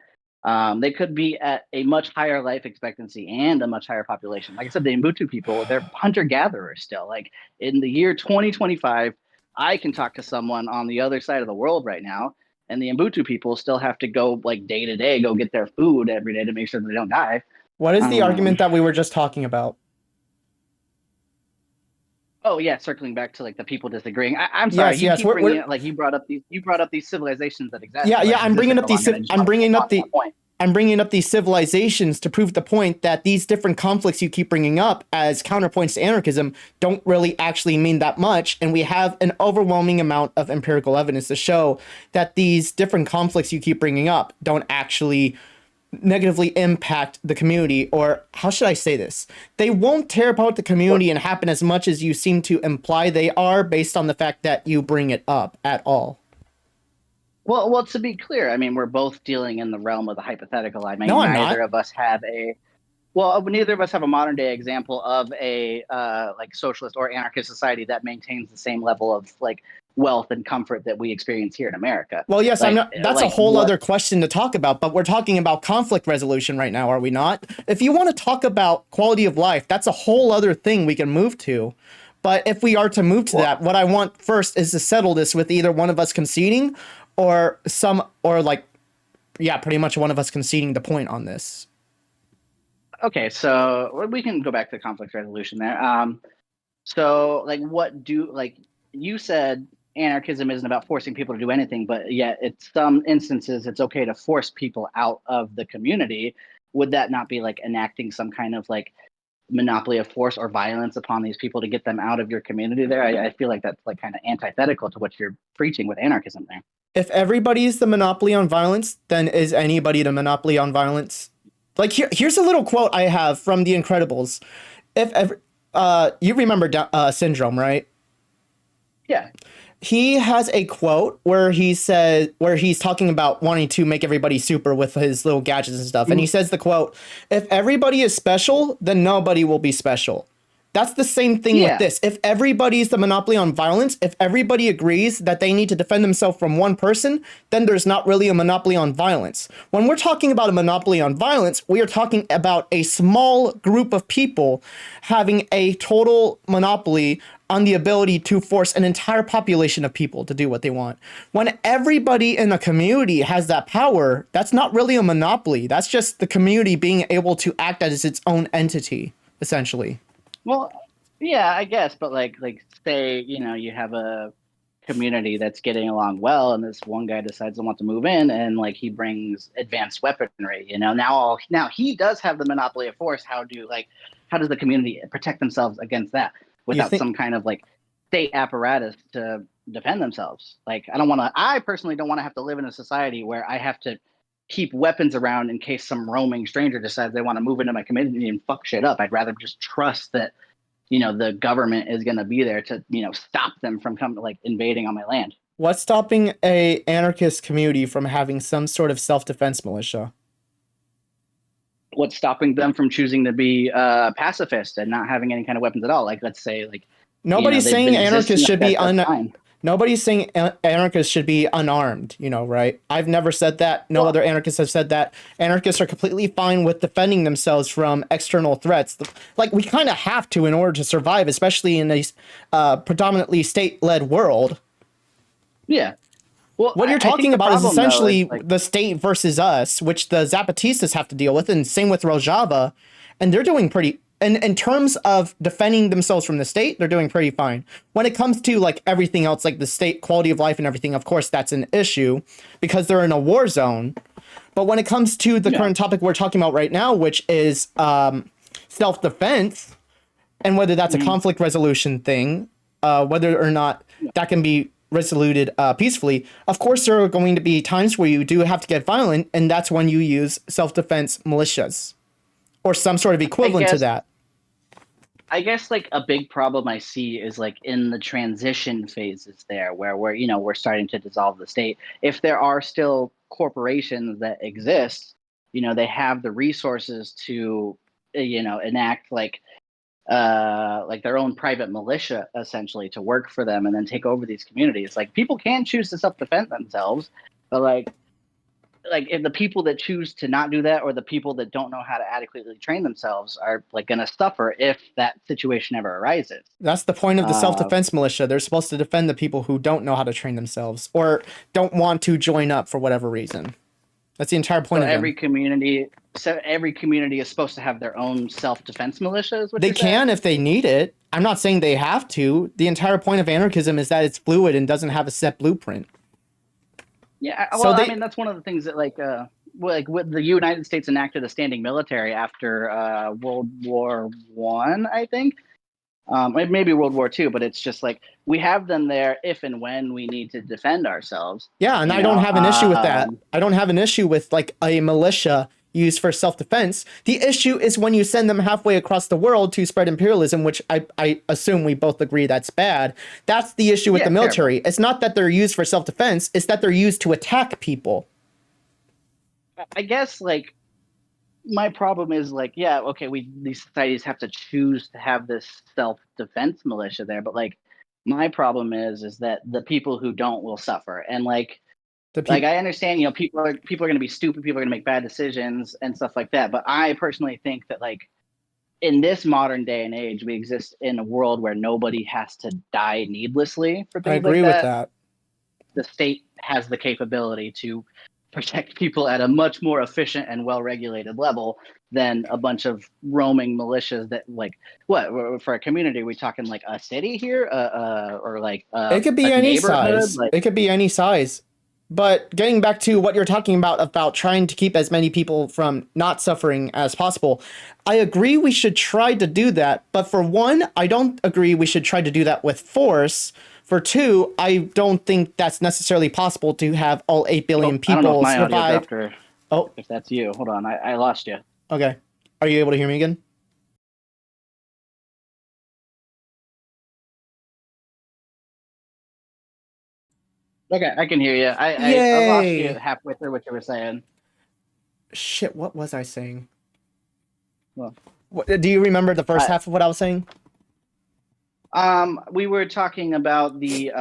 They could be at a much higher life expectancy and a much higher population. Like I said, the Mbutu people, they're hunter gatherers still. Like in the year 2025, I can talk to someone on the other side of the world right now, and the Mbutu people still have to go like day to day, go get their food every day to make sure that they don't die. What is the Um, argument that we were just talking about? oh yeah, circling back to like the people disagreeing. I'm sorry, Yes, you yes, keep bringing it like you brought up these civilizations that yeah, yeah. I'm bringing existed up for long, and I just I'm want to bringing finish up off the that point. I'm bringing up these civilizations to prove the point that these different conflicts you keep bringing up as counterpoints to anarchism don't really actually mean that much. And we have an overwhelming amount of empirical evidence to show that these different conflicts you keep bringing up don't actually negatively impact the community. Or how should I say this? They won't tear apart the community and happen as much as you seem to imply they are based on the fact that you bring it up at all. Well, to be clear, I mean we're both dealing in the realm of the hypothetical. I No, mean I'm neither not. of us have a Well, neither of us have a modern day example of a like socialist or anarchist society that maintains the same level of like wealth and comfort that we experience here in America. Well, yes, I'm Like not. That's a like whole what? other question to talk about, but we're talking about conflict resolution right now, are we not? If you want to talk about quality of life, that's a whole other thing we can move to. But if we are to move to Well, that, what I want first is to settle this with either one of us conceding or some, or like yeah, pretty much one of us conceding the point on this. Okay, so we can go back to conflict resolution there. So like what do like you said anarchism isn't about forcing people to do anything, but yet in some instances it's okay to force people out of the community. Would that not be like enacting some kind of like monopoly of force or violence upon these people to get them out of your community there? I feel like that's like kind of antithetical to what you're preaching with anarchism there. If everybody's the monopoly on violence, then is anybody the monopoly on violence? Like here's a little quote I have from The Incredibles. If ever, you remember Syndrome, right? Yeah. He has a quote where he says where he's talking about wanting to make everybody super with his little gadgets and stuff, and he says the quote, "If everybody is special, then nobody will be special." That's the same thing with Yeah. this. If everybody's the monopoly on violence, if everybody agrees that they need to defend themselves from one person, then there's not really a monopoly on violence. When we're talking about a monopoly on violence, we are talking about a small group of people having a total monopoly on the ability to force an entire population of people to do what they want. When everybody in a community has that power, that's not really a monopoly. That's just the community being able to act as its own entity, essentially. Well, yeah, I guess, but like say, you have a community that's getting along well and this one guy decides to want to move in and like he brings advanced weaponry, now he does have the monopoly of force. How does the community protect themselves against that You without think some kind of like state apparatus to defend themselves? Like I personally don't want to have to live in a society where I have to keep weapons around in case some roaming stranger decides they want to move into my community and fuck shit up. I'd rather just trust that the government is going to be there to stop them from coming like invading on my land. what's stopping a anarchist community from having some sort of self-defense militia? What's stopping them from choosing to be pacifist and not having any kind of weapons at all? Like, let's say like Nobody's they've saying been existing, anarchists should be that's fine. Nobody's saying anarchists should be unarmed, right? I've never said that. No Well, other anarchists have said that. Anarchists are completely fine with defending themselves from external threats. Like, we kind of have to in order to survive, especially in a predominantly state-led world. yeah. Well, What you're I think talking the about is problem though is essentially like, the state versus us, which the Zapatistas have to deal with, and same with Rojava. And they're doing pretty, and in terms of defending themselves from the state, they're doing pretty fine. When it comes to like everything else, like the state quality of life and everything, of course, that's an issue because they're in a war zone. But when it comes to the yeah, current topic we're talking about right now, which is self-defense, and whether that's a mhm, conflict resolution thing, whether or not yeah. that can be resoluted peacefully. Of course, there are going to be times where you do have to get violent, and that's when you use self-defense militias or some sort of I equivalent to guess that. I guess like a big problem I see is like in the transition phases there where we're starting to dissolve the state. If there are still corporations that exist, they have the resources to enact like their own private militia essentially to work for them and then take over these communities. Like people can choose to self-defend themselves, but like if the people that choose to not do that or the people that don't know how to adequately train themselves are like going to suffer if that situation ever arises. That's the point of the uh, self-defense militia. They're supposed to defend the people who don't know how to train themselves or don't want to join up for whatever reason. That's the entire so point of them. every community is supposed to have their own self-defense militia is what They you're saying? can if they need it. I'm not saying they have to. The entire point of anarchism is that it's fluid and doesn't have a set blueprint. Yeah, So well, I they mean that's one of the things that like what the United States enacted a standing military after World War One, I think. Maybe World War Two, but it's just like we have them there if and when we need to defend ourselves. Yeah, and You I don't know, have an issue with that. I don't have an issue with like a militia used for self-defense. The issue is when you send them halfway across the world to spread imperialism, which I assume we both agree that's bad. That's the issue with yeah, the it's terrible. military. It's not that they're used for self-defense, it's that they're used to attack people. I guess like my problem is like, yeah, okay, we these societies have to choose to have this self defense militia there, but like my problem is that the people who don't will suffer, and The like people I understand, people are going to be stupid, people are going to make bad decisions and stuff like that, but I personally think that like in this modern day and age, we exist in a world where nobody has to die needlessly for I things like agree with that. that. The state has the capability to protect people at a much more efficient and well-regulated level than a bunch of roaming militias that like what for a community are we talking like a city here or like It could be a any neighborhood size. like It could be any size. But getting back to what you're talking about trying to keep as many people from not suffering as possible, I agree we should try to do that. But for one, I don't agree we should try to do that with force. For two, I don't think that's necessarily possible to have all 8 billion oh, I don't know if people my audio survive. dropped or Oh, if that's you. Hold on, I lost you. okay. Are you able to hear me again? Okay, I can hear you. I lost you Yay! halfway through what you were saying. Shit, what was I saying? Well, Do you remember the first I, half of what I was saying? we were talking about the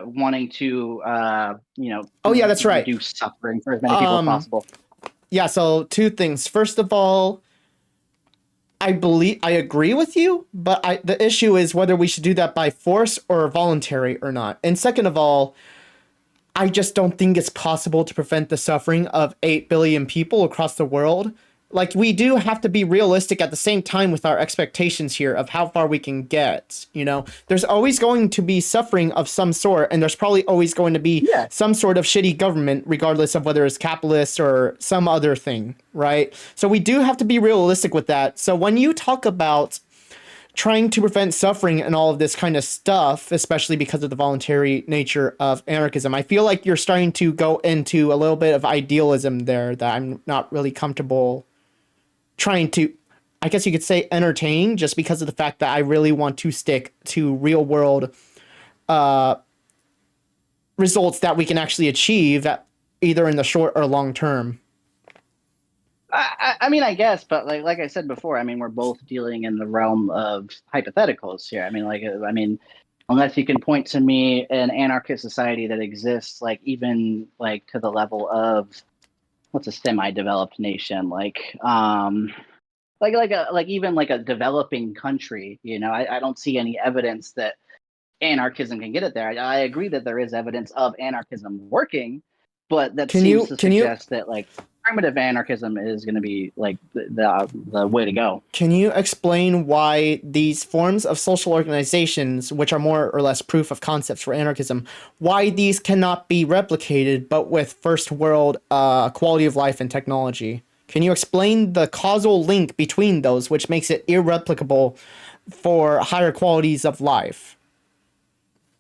wanting to Oh yeah, that's right. reduce suffering for as many people as Um, possible. yeah, so two things. First of all, I agree with you, but the issue is whether we should do that by force or voluntary or not. And second of all, I just don't think it's possible to prevent the suffering of 8 billion people across the world. Like, we do have to be realistic at the same time with our expectations here of how far we can get. You know, there's always going to be suffering of some sort, and there's probably always going to be Yeah. some sort of shitty government, regardless of whether it's capitalist or some other thing, right? So we do have to be realistic with that. So when you talk about trying to prevent suffering and all of this kind of stuff, especially because of the voluntary nature of anarchism, I feel like you're starting to go into a little bit of idealism there that I'm not really comfortable trying to, I guess you could say, entertain, just because of the fact that I really want to stick to real world results that we can actually achieve at, either in the short or long term. I mean, I guess, but like I said before, I mean, we're both dealing in the realm of hypotheticals here. I mean, unless you can point to me an anarchist society that exists, like even like to the level of what's a semi-developed nation, like even like a developing country. You know, I don't see any evidence that anarchism can get it there. I agree that there is evidence of anarchism working, but that Can seems you to can you suggest that like primitive anarchism is going to be like the way to go. Can you explain why these forms of social organizations, which are more or less proof of concepts for anarchism, why these cannot be replicated, but with first world quality of life and technology? Can you explain the causal link between those, which makes it irreplicable for higher qualities of life?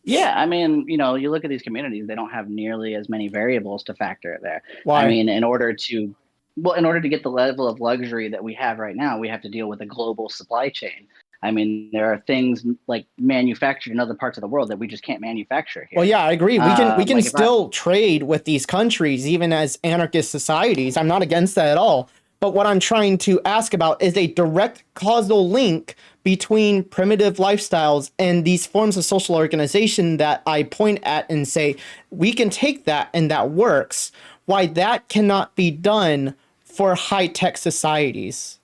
Yeah, I mean, you look at these communities, they don't have nearly as many variables to factor there. I Why? mean, in order to get the level of luxury that we have right now, we have to deal with a global supply chain. I mean, there are things like manufactured in other parts of the world that we just can't manufacture Well, here. yeah, I agree. We can Like if I still trade with these countries, even as anarchist societies. I'm not against that at all. But what I'm trying to ask about is a direct causal link between primitive lifestyles and these forms of social organization that I point at and say we can take that and that works. Why that cannot be done for high tech societies?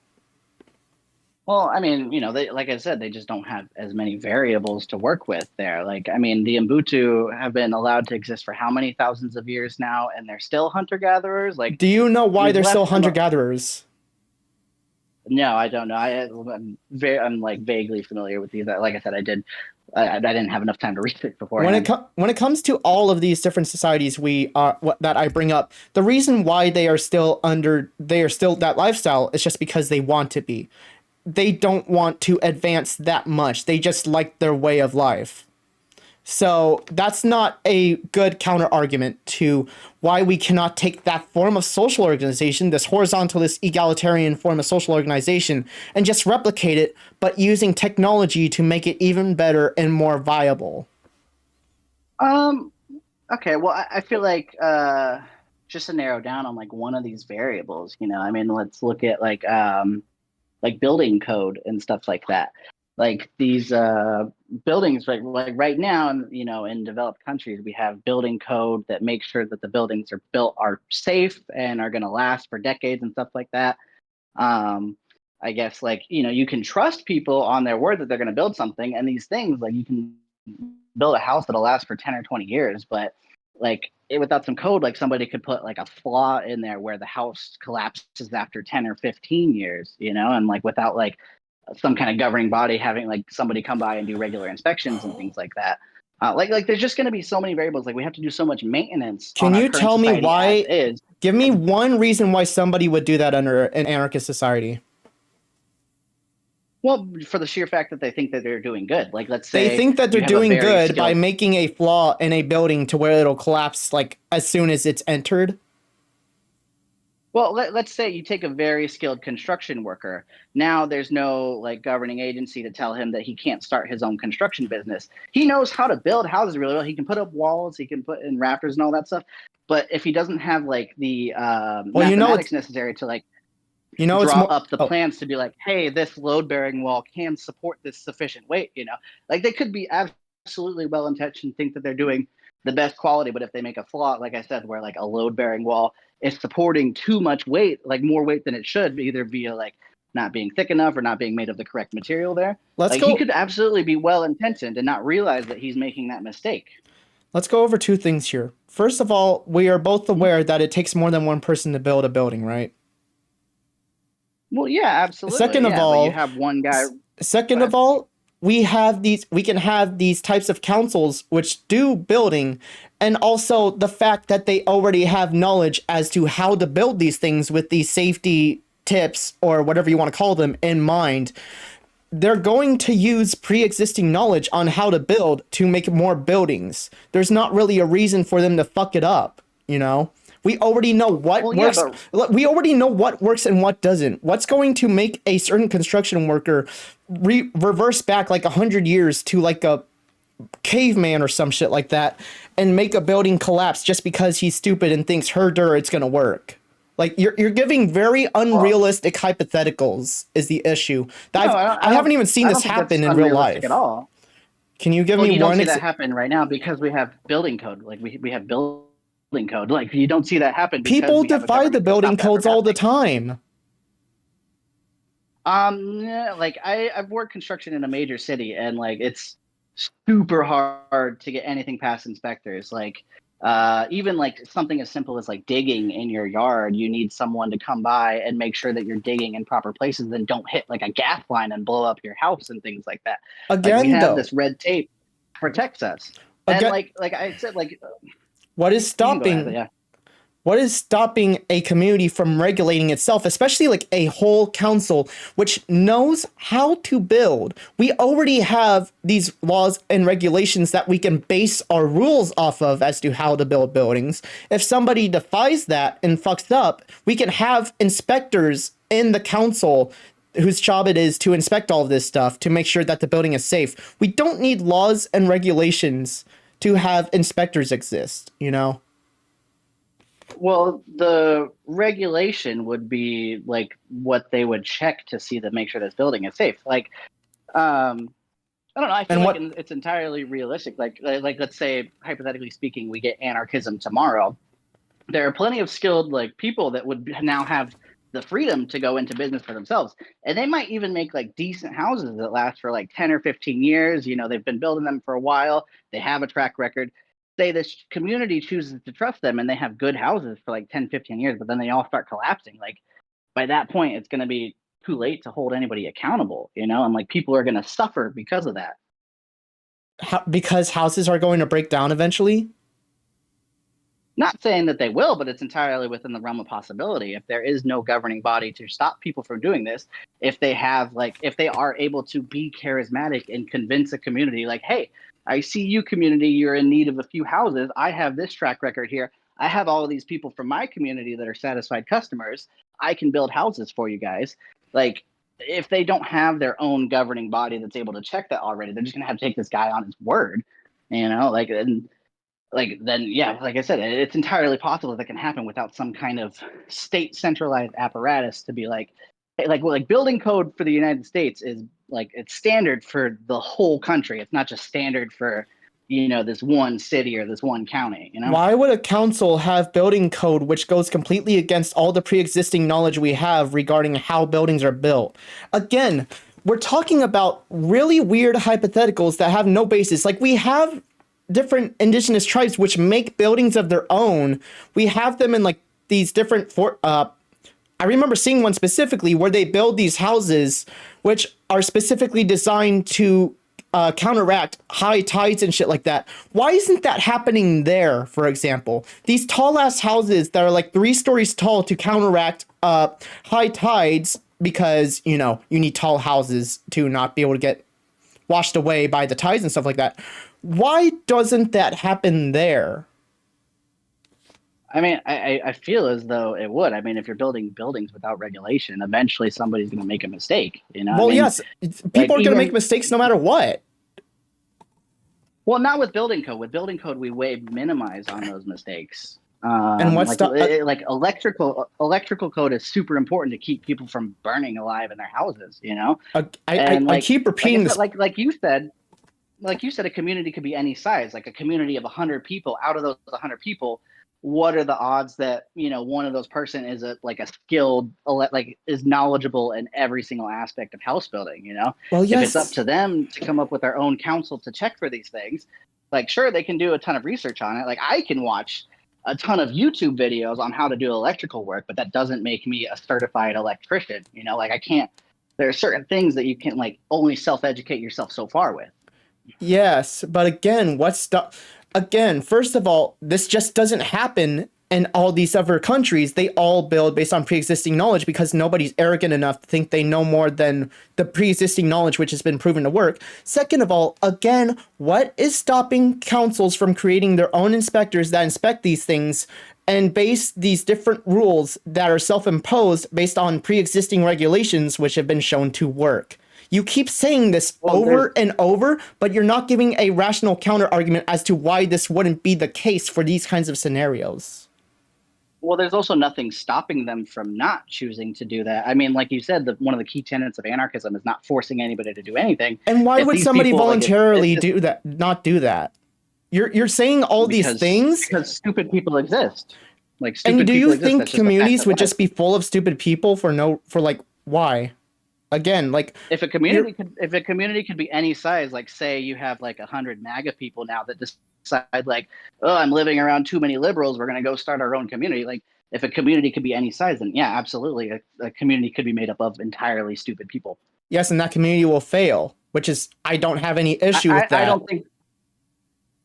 Well, I mean, they like I said, they just don't have as many variables to work with there. Like, I mean, the Ubuntu have been allowed to exist for how many thousands of years now, and they're still hunter gatherers. Like, Do you know why we've they're still left them. hunter gatherers? No, I don't know. I'm like vaguely familiar with these. Like I said, I didn't have enough time to research beforehand. When it comes to all of these different societies that I bring up, the reason why they are still that lifestyle is just because they want to be. They don't want to advance that much. They just like their way of life. So that's not a good counter argument to why we cannot take that form of social organization, this horizontalist egalitarian form of social organization, and just replicate it, but using technology to make it even better and more viable. Um. Okay. Well, I feel like just to narrow down on like one of these variables. I mean, let's look at like building code and stuff like that. Like these buildings, like right now, in developed countries, we have building code that makes sure that the buildings are built are safe and are going to last for decades and stuff like that. Um, I guess like you can trust people on their word that they're going to build something, and these things like you can build a house that'll last for 10 or 20 years, but like without some code, like somebody could put like a flaw in there where the house collapses after 10 or 15 years, and like without like some kind of governing body having like somebody come by and do regular inspections and things like that. Like there's just going to be so many variables. Like we have to do so much maintenance on Can our you current tell me society as why? is. Give me one reason why somebody would do that under an anarchist society. Well, for the sheer fact that they think that they're doing good. Like, let's They say think that they're you have a doing very good by skilled. making a flaw in a building to where it'll collapse like as soon as it's entered. Well, let's say you take a very skilled construction worker. Now there's no like governing agency to tell him that he can't start his own construction business. He knows how to build houses really well. He can put up walls, he can put in rafters and all that stuff. But if he doesn't have like the Well, mathematics necessary to like it's draw more. up the Oh, plans to be like, hey, this load bearing wall can support this sufficient weight, like they could be absolutely well intentioned, think that they're doing the best quality, but if they make a flaw, like I said, where like a load bearing wall is supporting too much weight, like more weight than it should, either via like not being thick enough or not being made of the correct material there. let's Like he go. could absolutely be well intentioned and not realize that he's making that mistake. Let's go over two things here. First of all, we are both Mhm. aware that it takes more than one person to build a building, right? Well, yeah, absolutely. Second of Yeah, but you all, have one guy. second of all, we can have these types of councils which do building, and also the fact that they already have knowledge as to how to build these things with these safety tips or whatever you want to call them in mind. They're going to use pre-existing knowledge on how to build to make more buildings. There's not really a reason for them to fuck it up, you know? We already know what Well, yeah, works. but We already know what works and what doesn't. What's going to make a certain construction worker reverse back like 100 years to like a caveman or some shit like that and make a building collapse just because he's stupid and thinks it's gonna work? Like you're giving very well, unrealistic hypotheticals is the issue. no, I don't. I haven't even seen I this don't think that's happen in real unrealistic at life. all. Can you give Well, me you don't one see that happen right now because we have building code. Like we have building code. Like you don't see that happen because People we have a defy the government to building stop that from codes all the happening. time. Yeah, like I've worked construction in a major city, and like it's super hard to get anything past inspectors. Like even like something as simple as like digging in your yard, you need someone to come by and make sure that you're digging in proper places, then don't hit like a gas line and blow up your house and things like that. Like we Again have though, this red tape protects us. And again, like I said, like what is you can go ahead, stopping yeah. what is stopping a community from regulating itself, especially like a whole council which knows how to build? We already have these laws and regulations that we can base our rules off of as to how to build buildings. If somebody defies that and fucks up, we can have inspectors in the council whose job it is to inspect all of this stuff to make sure that the building is safe. We don't need laws and regulations to have inspectors exist, you know? Well, the regulation would be like what they would check to see to make sure this building is safe. Like, I don't know. I feel And like what it's entirely realistic. Like let's say hypothetically speaking, we get anarchism tomorrow. There are plenty of skilled like people that would now have the freedom to go into business for themselves, and they might even make like decent houses that last for like 10 or 15 years. They've been building them for a while. They have a track record. Say this community chooses to trust them and they have good houses for like 10, 15 years, but then they all start collapsing. Like by that point, it's going to be too late to hold anybody accountable, and like people are going to suffer because of that. because houses are going to break down eventually? Not saying that they will, but it's entirely within the realm of possibility. If there is no governing body to stop people from doing this, if they are able to be charismatic and convince a community, like, hey, I see you, community, you're in need of a few houses. I have this track record here. I have all of these people from my community that are satisfied customers. I can build houses for you guys. Like, if they don't have their own governing body that's able to check that already, they're just gonna have to take this guy on his word, and like then yeah, like I said, it's entirely possible that can happen without some kind of state centralized apparatus to be like, hey, like building code for the United States is like it's standard for the whole country. It's not just standard for this one city or this one county. Why would a council have building code which goes completely against all the pre-existing knowledge we have regarding how buildings are built? Again, we're talking about really weird hypotheticals that have no basis. Like we have different indigenous tribes which make buildings of their own. We have them in like these different I remember seeing one specifically where they build these houses which are specifically designed to counteract high tides and shit like that. Why isn't that happening there, for example? These tall ass houses that are like 3 stories tall to counteract high tides, because, you know, you need tall houses to not be able to get washed away by the tides and stuff like that. Why doesn't that happen there? I mean, I feel as though it would. I mean, if you're building buildings without regulation, eventually somebody's going to make a mistake. You know? Well, I mean, yes, people are going to make mistakes no matter what. Well, not with building code. With building code, we way minimize on those mistakes. And what's like electrical code is super important to keep people from burning alive in their houses. You know, I keep repeating this. Like you said, a community could be any size. Like a community of 100 people. Out of those 100 people, what are the odds that, you know, one of those person is a skilled, like is knowledgeable in every single aspect of house building, you know? Well, yes. If it's up to them to come up with their own counsel to check for these things, like, sure, they can do a ton of research on it. Like, I can watch a ton of YouTube videos on how to do electrical work, but that doesn't make me a certified electrician. You know, like I can't, there are certain things that you can like only self-educate yourself so far with. Yes, but again, again, first of all, this just doesn't happen in all these other countries. They all build based on pre-existing knowledge because nobody's arrogant enough to think they know more than the pre-existing knowledge which has been proven to work. Second of all, again, what is stopping councils from creating their own inspectors that inspect these things and base these different rules that are self-imposed based on pre-existing regulations which have been shown to work? You keep saying this over and over, but you're not giving a rational counter argument as to why this wouldn't be the case for these kinds of scenarios. Well, there's also nothing stopping them from not choosing to do that. I mean, like you said, one of the key tenets of anarchism is not forcing anybody to do anything. And why would somebody voluntarily do that? Not do that? You're saying all these things because stupid people exist. Like, and do you think communities would just be full of stupid people for why? Again, like if a community could be any size, like say you have like 100 MAGA people now that decide like, oh, I'm living around too many liberals, we're going to go start our own community. Like if a community could be any size, then yeah, absolutely. A community could be made up of entirely stupid people. Yes. And that community will fail, which is, I don't have any issue with that.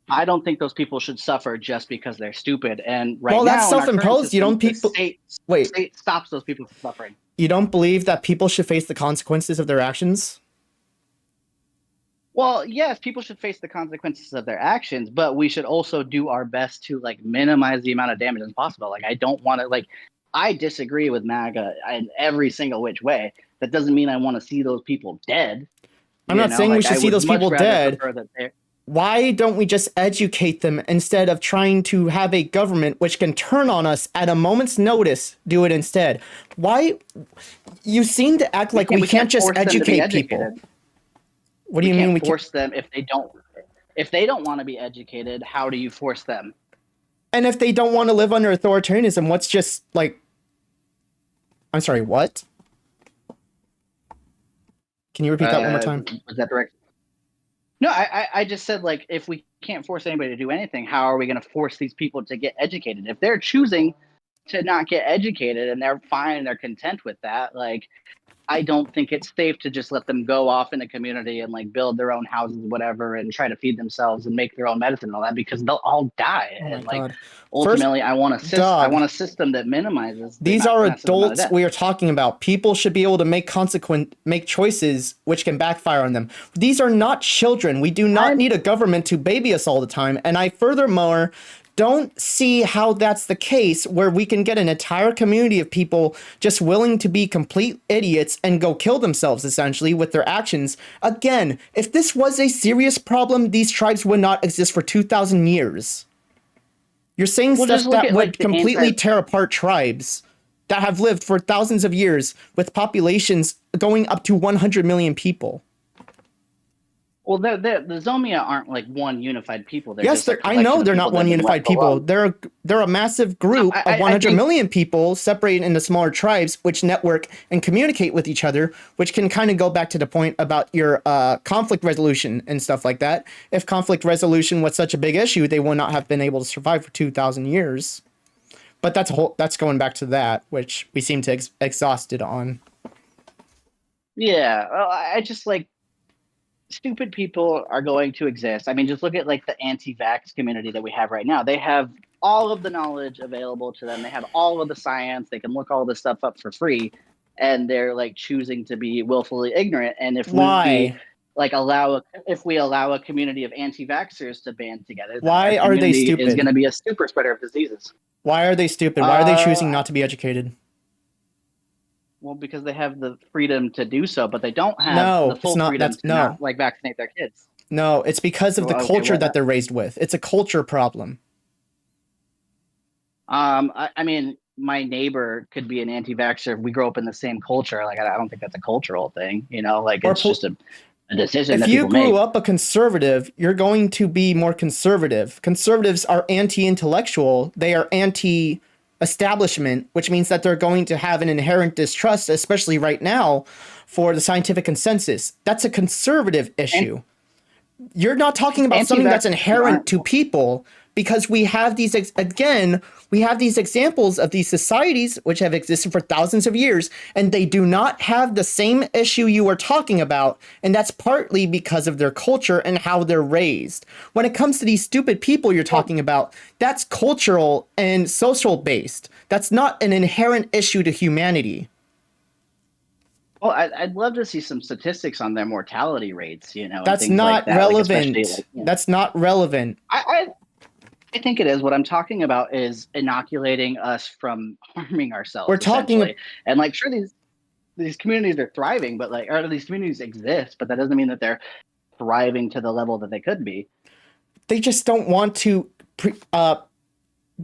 I don't think those people should suffer just because they're stupid. And right now, that's self-imposed. You don't state stops those people from suffering. You don't believe that people should face the consequences of their actions? Well, yes, people should face the consequences of their actions, but we should also do our best to like minimize the amount of damage as possible. Like I don't want to I disagree with MAGA in every single which way. That doesn't mean I want to see those people dead. I'm not saying we should see those people dead. Why don't we just educate them instead of trying to have a government which can turn on us at a moment's notice, do it instead? Why? You seem to act like we can't just educate people. What do you mean we can't force them if they don't want to be educated? How do you force them? And if they don't want to live under authoritarianism, what's just like, I'm sorry, what? Can you repeat that one more time? Was that direct? No, I just said, like, if we can't force anybody to do anything, how are we going to force these people to get educated? If they're choosing to not get educated and they're fine and they're content with that, like, I don't think it's safe to just let them go off in the community and like build their own houses, whatever, and try to feed themselves and make their own medicine and all that, because they'll all die. Oh and like God. Ultimately, I want a system that minimizes. These are adults we are talking about. People should be able to make choices which can backfire on them. These are not children. We do not need a government to baby us all the time. And I furthermore don't see how that's the case where we can get an entire community of people just willing to be complete idiots and go kill themselves essentially with their actions. Again, if this was a serious problem, these tribes would not exist for 2,000 years. You're saying stuff that would completely tear apart tribes that have lived for thousands of years with populations going up to 100 million people. Well, the Zomia aren't like one unified people. They're Yes, just a I collection know of they're people not that have one been unified left people. alone. They're a massive No, group of I 100 think million people separated into smaller tribes, which network and communicate with each other, which can kind of go back to the point about your conflict resolution and stuff like that. If conflict resolution was such a big issue, they would not have been able to survive for 2,000 years. But that's going back to that, which we seem to exhausted on. yeah. Well, I just like stupid people are going to exist. I mean, just look at like the anti-vax community that we have right now. They have all of the knowledge available to them. They have all of the science. They can look all this stuff up for free, and they're like choosing to be willfully ignorant. And if we Why? if we allow a community of anti-vaxxers to band together, then our Why are they community is going stupid? to be a super spreader of diseases. Why are they stupid? Why are they choosing Uh, not to be educated? well, because they have the freedom to do so, but they don't have the No, it's full not. freedom That's to not no. like vaccinate their kids. No, it's because of the Well, okay, culture what? that they're raised with. It's a culture problem. I mean, my neighbor could be an anti-vaxxer. We grow up in the same culture. Like, I don't think that's a cultural thing. You know, like Or it's just a decision if that you people grew make. up a conservative, you're going to be more conservative. Conservatives are anti-intellectual. They are anti-establishment, which means that they're going to have an inherent distrust, especially right now, for the scientific consensus. That's a conservative And issue. You're not talking about something that's anti-vaxxers inherent aren't. to people because we have these again we have these examples of these societies which have existed for thousands of years and they do not have the same issue you are talking about, and that's partly because of their culture and how they're raised. When it comes to these stupid people you're Well, talking about, that's cultural and social based. That's not an inherent issue to humanity. well, I'd love to see some statistics on their mortality rates, you know, and That's things like not that. Like, especially like, relevant. That's not relevant. I, I think it is. What I'm talking about is inoculating us from harming We're ourselves, talking essentially. And like, sure, these communities are thriving, but like, or these communities exist, but that doesn't mean that they're thriving to the level that they could be. they just don't want to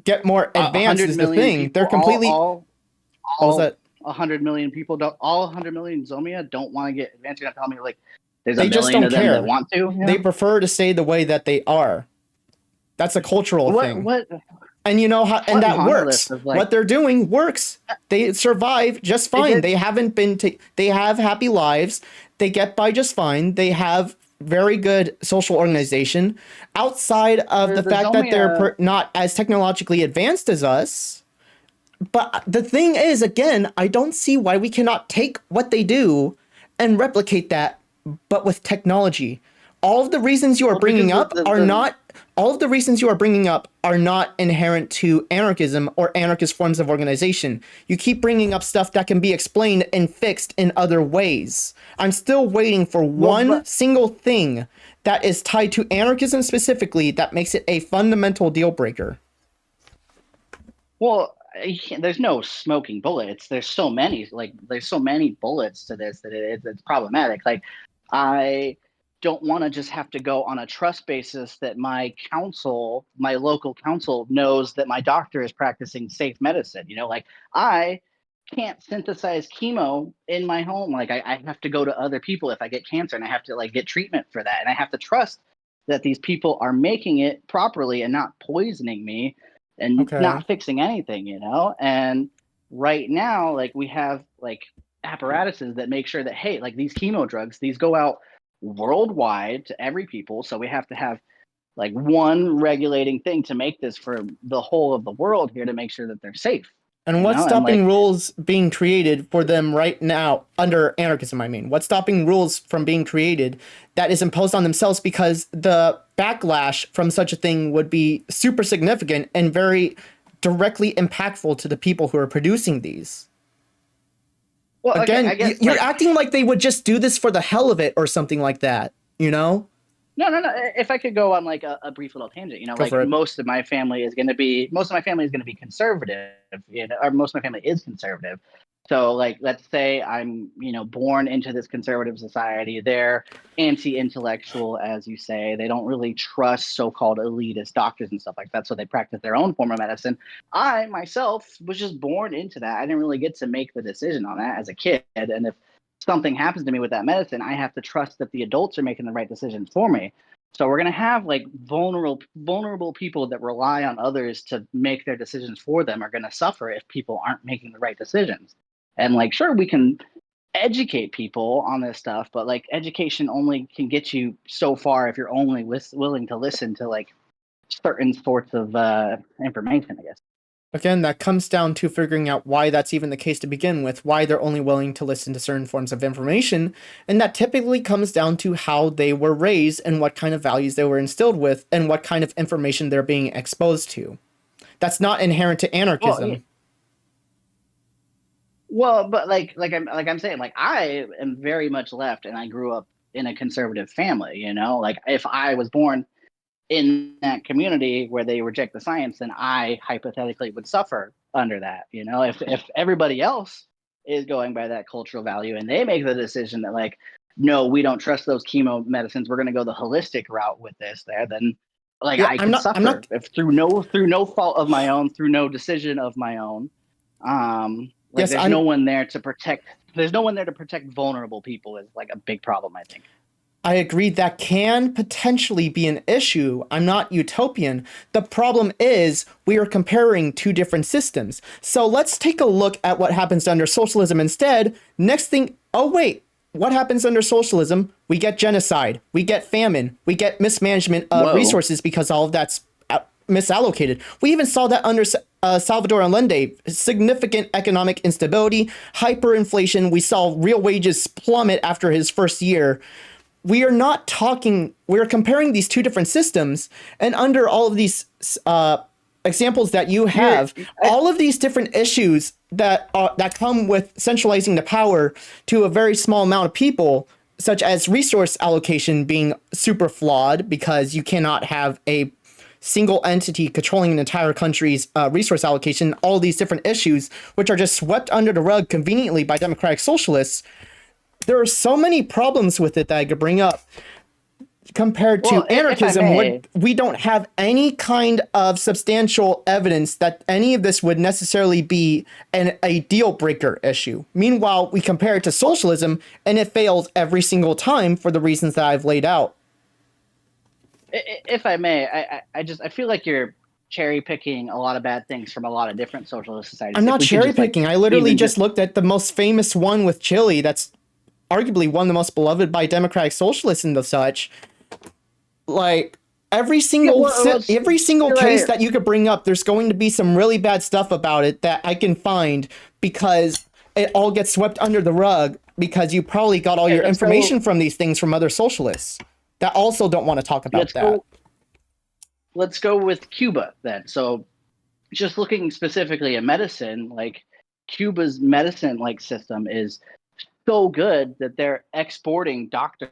get more A advanced hundred is the million thing. They're people, completely what was all that? 100 million people don't, all 100 million Zomia don't want to get advanced. You're gonna tell me like there's a They just million don't of them that care. want to, you They know? prefer to stay the way that they are. That's a cultural What thing. what And you know how and what that monolith works. of like What they're doing works. They survive just they fine. did They haven't been they have happy lives. They get by just fine. They have very good social organization outside of the the fact that they're Zomia. not as technologically advanced as us. But the thing is, again, I don't see why we cannot take what they do and replicate that, but with technology. All of the reasons you are Well, because bringing up are the not. All of the reasons you are bringing up are not inherent to anarchism or anarchist forms of organization. You keep bringing up stuff that can be explained and fixed in other ways. I'm still waiting for well one but single thing that is tied to anarchism specifically that makes it a fundamental deal breaker. well there's no smoking bullets. There's so many bullets to this that it's problematic. Like, I don't want to just have to go on a trust basis that my local council knows that my doctor is practicing safe medicine. You know, like I can't synthesize chemo in my home. Like, I have to go to other people if I get cancer, and I have to like get treatment for that, and I have to trust that these people are making it properly and not poisoning me and Okay. not fixing anything, you know? And right now, like, we have like apparatuses that make sure that, hey, like these chemo drugs, these go out worldwide to every people. So we have to have like one regulating thing to make this for the whole of the world here to make sure that they're safe, And you what's know? And stopping like, rules being created for them right now under anarchism? I mean, what's stopping rules from being created that is imposed on themselves because the backlash from such a thing would be super significant and very directly impactful to the people who are producing these? well, okay, Again, I guess you're like acting like they would just do this for the hell of it or something like that, you know? no. If I could go on like a brief little tangent, you know, Go like for it. most of my family is going to be conservative, you know, or most of my family is conservative. So like, let's say I'm, you know, born into this conservative society. They're anti-intellectual, as you say. They don't really trust so-called elitist doctors and stuff like that. So they practice their own form of medicine. I myself was just born into that. I didn't really get to make the decision on that as a kid. And if something happens to me with that medicine, I have to trust that the adults are making the right decisions for me. So we're going to have like vulnerable people that rely on others to make their decisions for them are going to suffer if people aren't making the right decisions. And like, sure, we can educate people on this stuff, but like education only can get you so far if you're only willing to listen to like certain sorts of information, I guess. Again, that comes down to figuring out why that's even the case to begin with, why they're only willing to listen to certain forms of information, and that typically comes down to how they were raised and what kind of values they were instilled with and what kind of information they're being exposed to. That's not inherent to anarchism. Well, but like I'm saying, like I am very much left, and I grew up in a conservative family. You know, like if I was born in that community where they reject the science, then I hypothetically would suffer under that. You know, if everybody else is going by that cultural value and they make the decision that like, no, we don't trust those chemo medicines, we're going to go the holistic route with this, then like Yeah, I could suffer I'm not if through no fault of my own, through no decision of my own. Like yes, there's no one there to protect. There's no one there to protect vulnerable people is like a big problem, I think. I agree that can potentially be an issue. I'm not utopian. The problem is we are comparing two different systems. So let's take a look at what happens under socialism instead. Next thing, oh wait, what happens under socialism? We get genocide, we get famine, we get mismanagement of resources because all of that's misallocated. We even saw that under Salvador Allende, significant economic instability, hyperinflation. We saw real wages plummet after his first year. We are not talking, we're comparing these two different systems, and under all of these examples that you have, all of these different issues that come with centralizing the power to a very small amount of people, such as resource allocation being super flawed because you cannot have a single entity controlling an entire country's resource allocation, all these different issues, which are just swept under the rug conveniently by democratic socialists. There are so many problems with it that I could bring up compared to anarchism, where we don't have any kind of substantial evidence that any of this would necessarily be a deal breaker issue. Meanwhile, we compare it to socialism and it fails every single time for the reasons that I've laid out. If I may, I feel like you're cherry picking a lot of bad things from a lot of different socialist societies. I'm not cherry picking. I literally just looked at the most famous one with Chile. That's arguably one of the most beloved by democratic socialists and the such. Like every single case that you could bring up, there's going to be some really bad stuff about it that I can find because it all gets swept under the rug because you probably got all your information from these things from other socialists that also don't want to talk about that. Let's go with Cuba then. So just looking specifically at medicine, like Cuba's medicine like system is so good that they're exporting doctors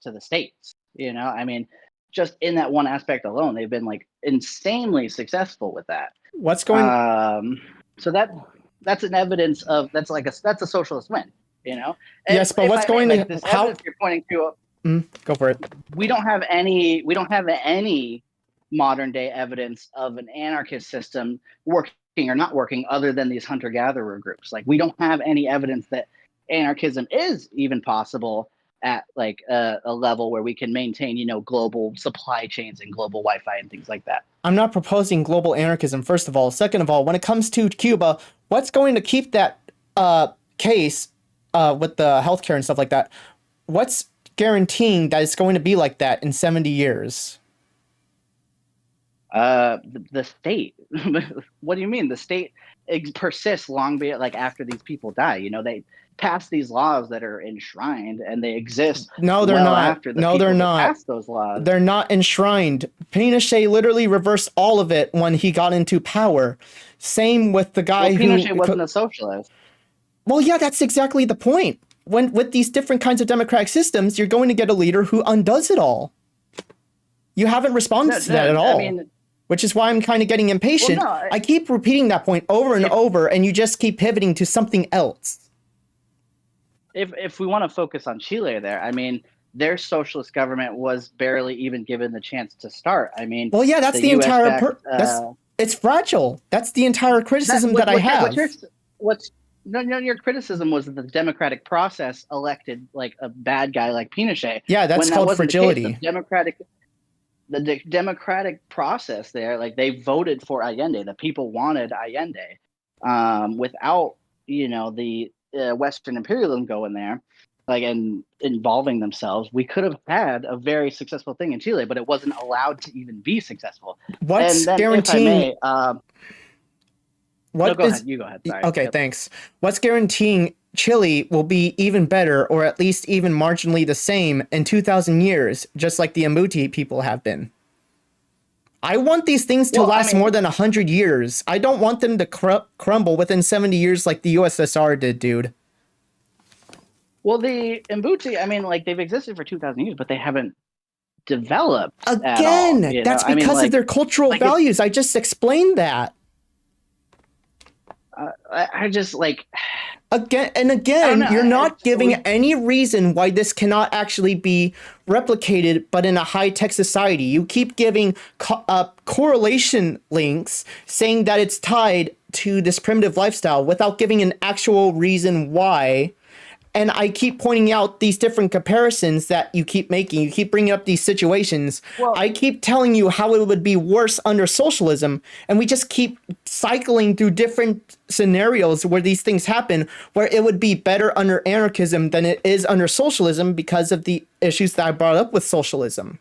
to the States. You know, I mean, just in that one aspect alone, they've been like insanely successful with that. What's going so that's an evidence of that's a socialist win, you know? And yes, but what's going like, to how you're pointing to go for it. We don't have any modern day evidence of an anarchist system working or not working other than these hunter-gatherer groups. Like we don't have any evidence that anarchism is even possible at like a level where we can maintain, you know, global supply chains and global Wi-Fi and things like that. I'm not proposing global anarchism, first of all. Second of all, when it comes to Cuba, what's going to keep that case with the healthcare and stuff like that? What's guaranteeing that it's going to be like that in 70 years? The state. What do you mean? The state persists long beyond, like after these people die. You know, they pass these laws that are enshrined and they exist. No, they're not. After the they're not. Pass those laws. They're not enshrined. Pinochet literally reversed all of it when he got into power. Same with the guy who Pinochet wasn't a socialist. Well, yeah, that's exactly the point. When with these different kinds of democratic systems, you're going to get a leader who undoes it all. You haven't responded to that at all. I mean, which is why I'm kind of getting impatient. Well, no, I keep repeating that point over and over, and you just keep pivoting to something else. If we want to focus on Chile there, I mean, their socialist government was barely even given the chance to start. I mean, well, yeah, that's the entire. It's fragile. That's the entire criticism that I have. no, your criticism was that the democratic process elected like a bad guy like Pinochet, Yeah, that's when that called wasn't the case. fragility. The democratic process there, like they voted for Allende. The people wanted Allende, without the Western imperialism going there, like and involving themselves. We could have had a very successful thing in Chile, but it wasn't allowed to even be successful. And What's then, if I guaranteeing may, no, what go is ahead. You go ahead. Sorry. okay, Yep. thanks. What's guaranteeing Chile will be even better, or at least even marginally the same in 2,000 years, just like the Mbuti people have been? I want these things to Well, I last more mean, than 100 years. I don't want them to crumble within 70 years like the USSR did, dude. well, the Mbuti, I mean, like they've existed for 2,000 years, but they haven't developed at all. Again, that's I mean, because of their cultural like it's values. I just explained that. I just like Again and I don't again, know. you're not It's, giving we any reason why this cannot actually be replicated, but in a high-tech society. You keep giving correlation links saying that it's tied to this primitive lifestyle without giving an actual reason why. And I keep pointing out these different comparisons that you keep making. You keep bringing up these situations. well, I keep telling you how it would be worse under socialism, and we just keep cycling through different scenarios where these things happen, where it would be better under anarchism than it is under socialism because of the issues that I brought up with socialism.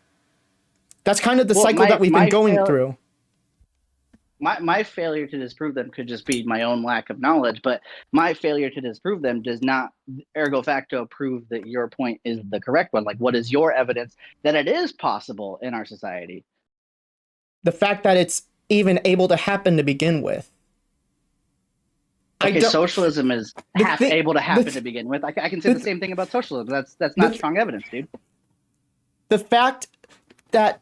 That's kind of the well, cycle that we've been my going fail through. my failure to disprove them could just be my own lack of knowledge, but my failure to disprove them does not ergo facto prove that your point is the correct one. Like, what is your evidence that it is possible in our society? The fact that it's even able to happen to begin with. I Okay, don't. socialism is The thing. able to The, happen to begin with. I can say the the, same thing about socialism. That's not the, strong evidence, dude. the fact that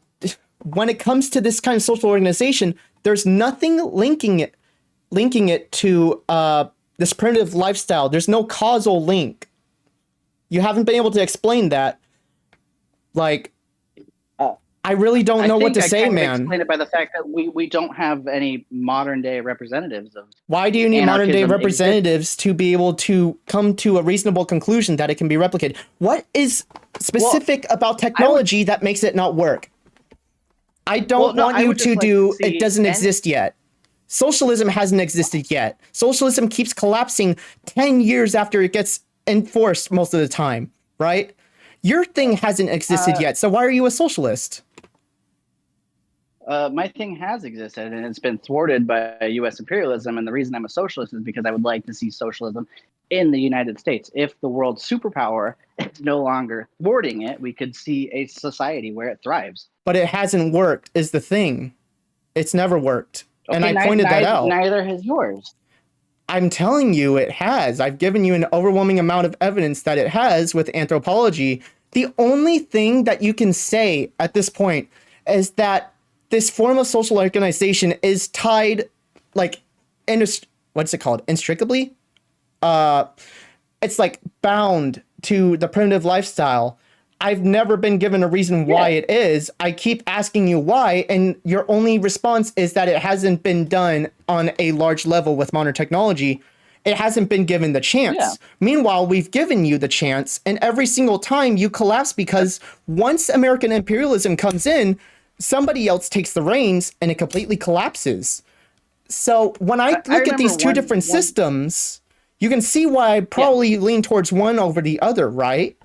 when it comes to this kind of social organization, there's nothing linking it to this primitive lifestyle. There's no causal link. You haven't been able to explain that. Like, Uh, I really don't I know what think to I say, kind of man. explain it by the fact that we don't have any modern day representatives of Why do you need modern day anarchism exist. representatives to be able to come to a reasonable conclusion that it can be replicated? What is Well, specific about I would technology that makes it not work? I well don't no, want I you would to just like to do it see doesn't and exist yet. Socialism hasn't existed yet. Socialism keeps collapsing 10 years after it gets enforced most of the time, right? Your thing hasn't existed uh, yet. So why are you a socialist? my thing has existed and it's been thwarted by U.S. imperialism. And the reason I'm a socialist is because I would like to see socialism in the United States. If the world superpower is no longer thwarting it, we could see a society where it thrives. But it hasn't worked is the thing. It's never worked. And Okay, I pointed that out. neither has yours. I'm telling you it has. I've given you an overwhelming amount of evidence that it has with anthropology. The only thing that you can say at this point is that this form of social organization is tied, like, what's it called? Inextricably? It's like bound to the primitive lifestyle. I've never been given a reason why Yeah. it is. I keep asking you why, and your only response is that it hasn't been done on a large level with modern technology. It hasn't been given the Yeah. chance. Meanwhile, we've given you the chance, and every single time you collapse because once American imperialism comes in, somebody else takes the reins and it completely collapses. So when I I look at remember these two different one systems, you can see why I yeah. probably lean towards one over the other, right?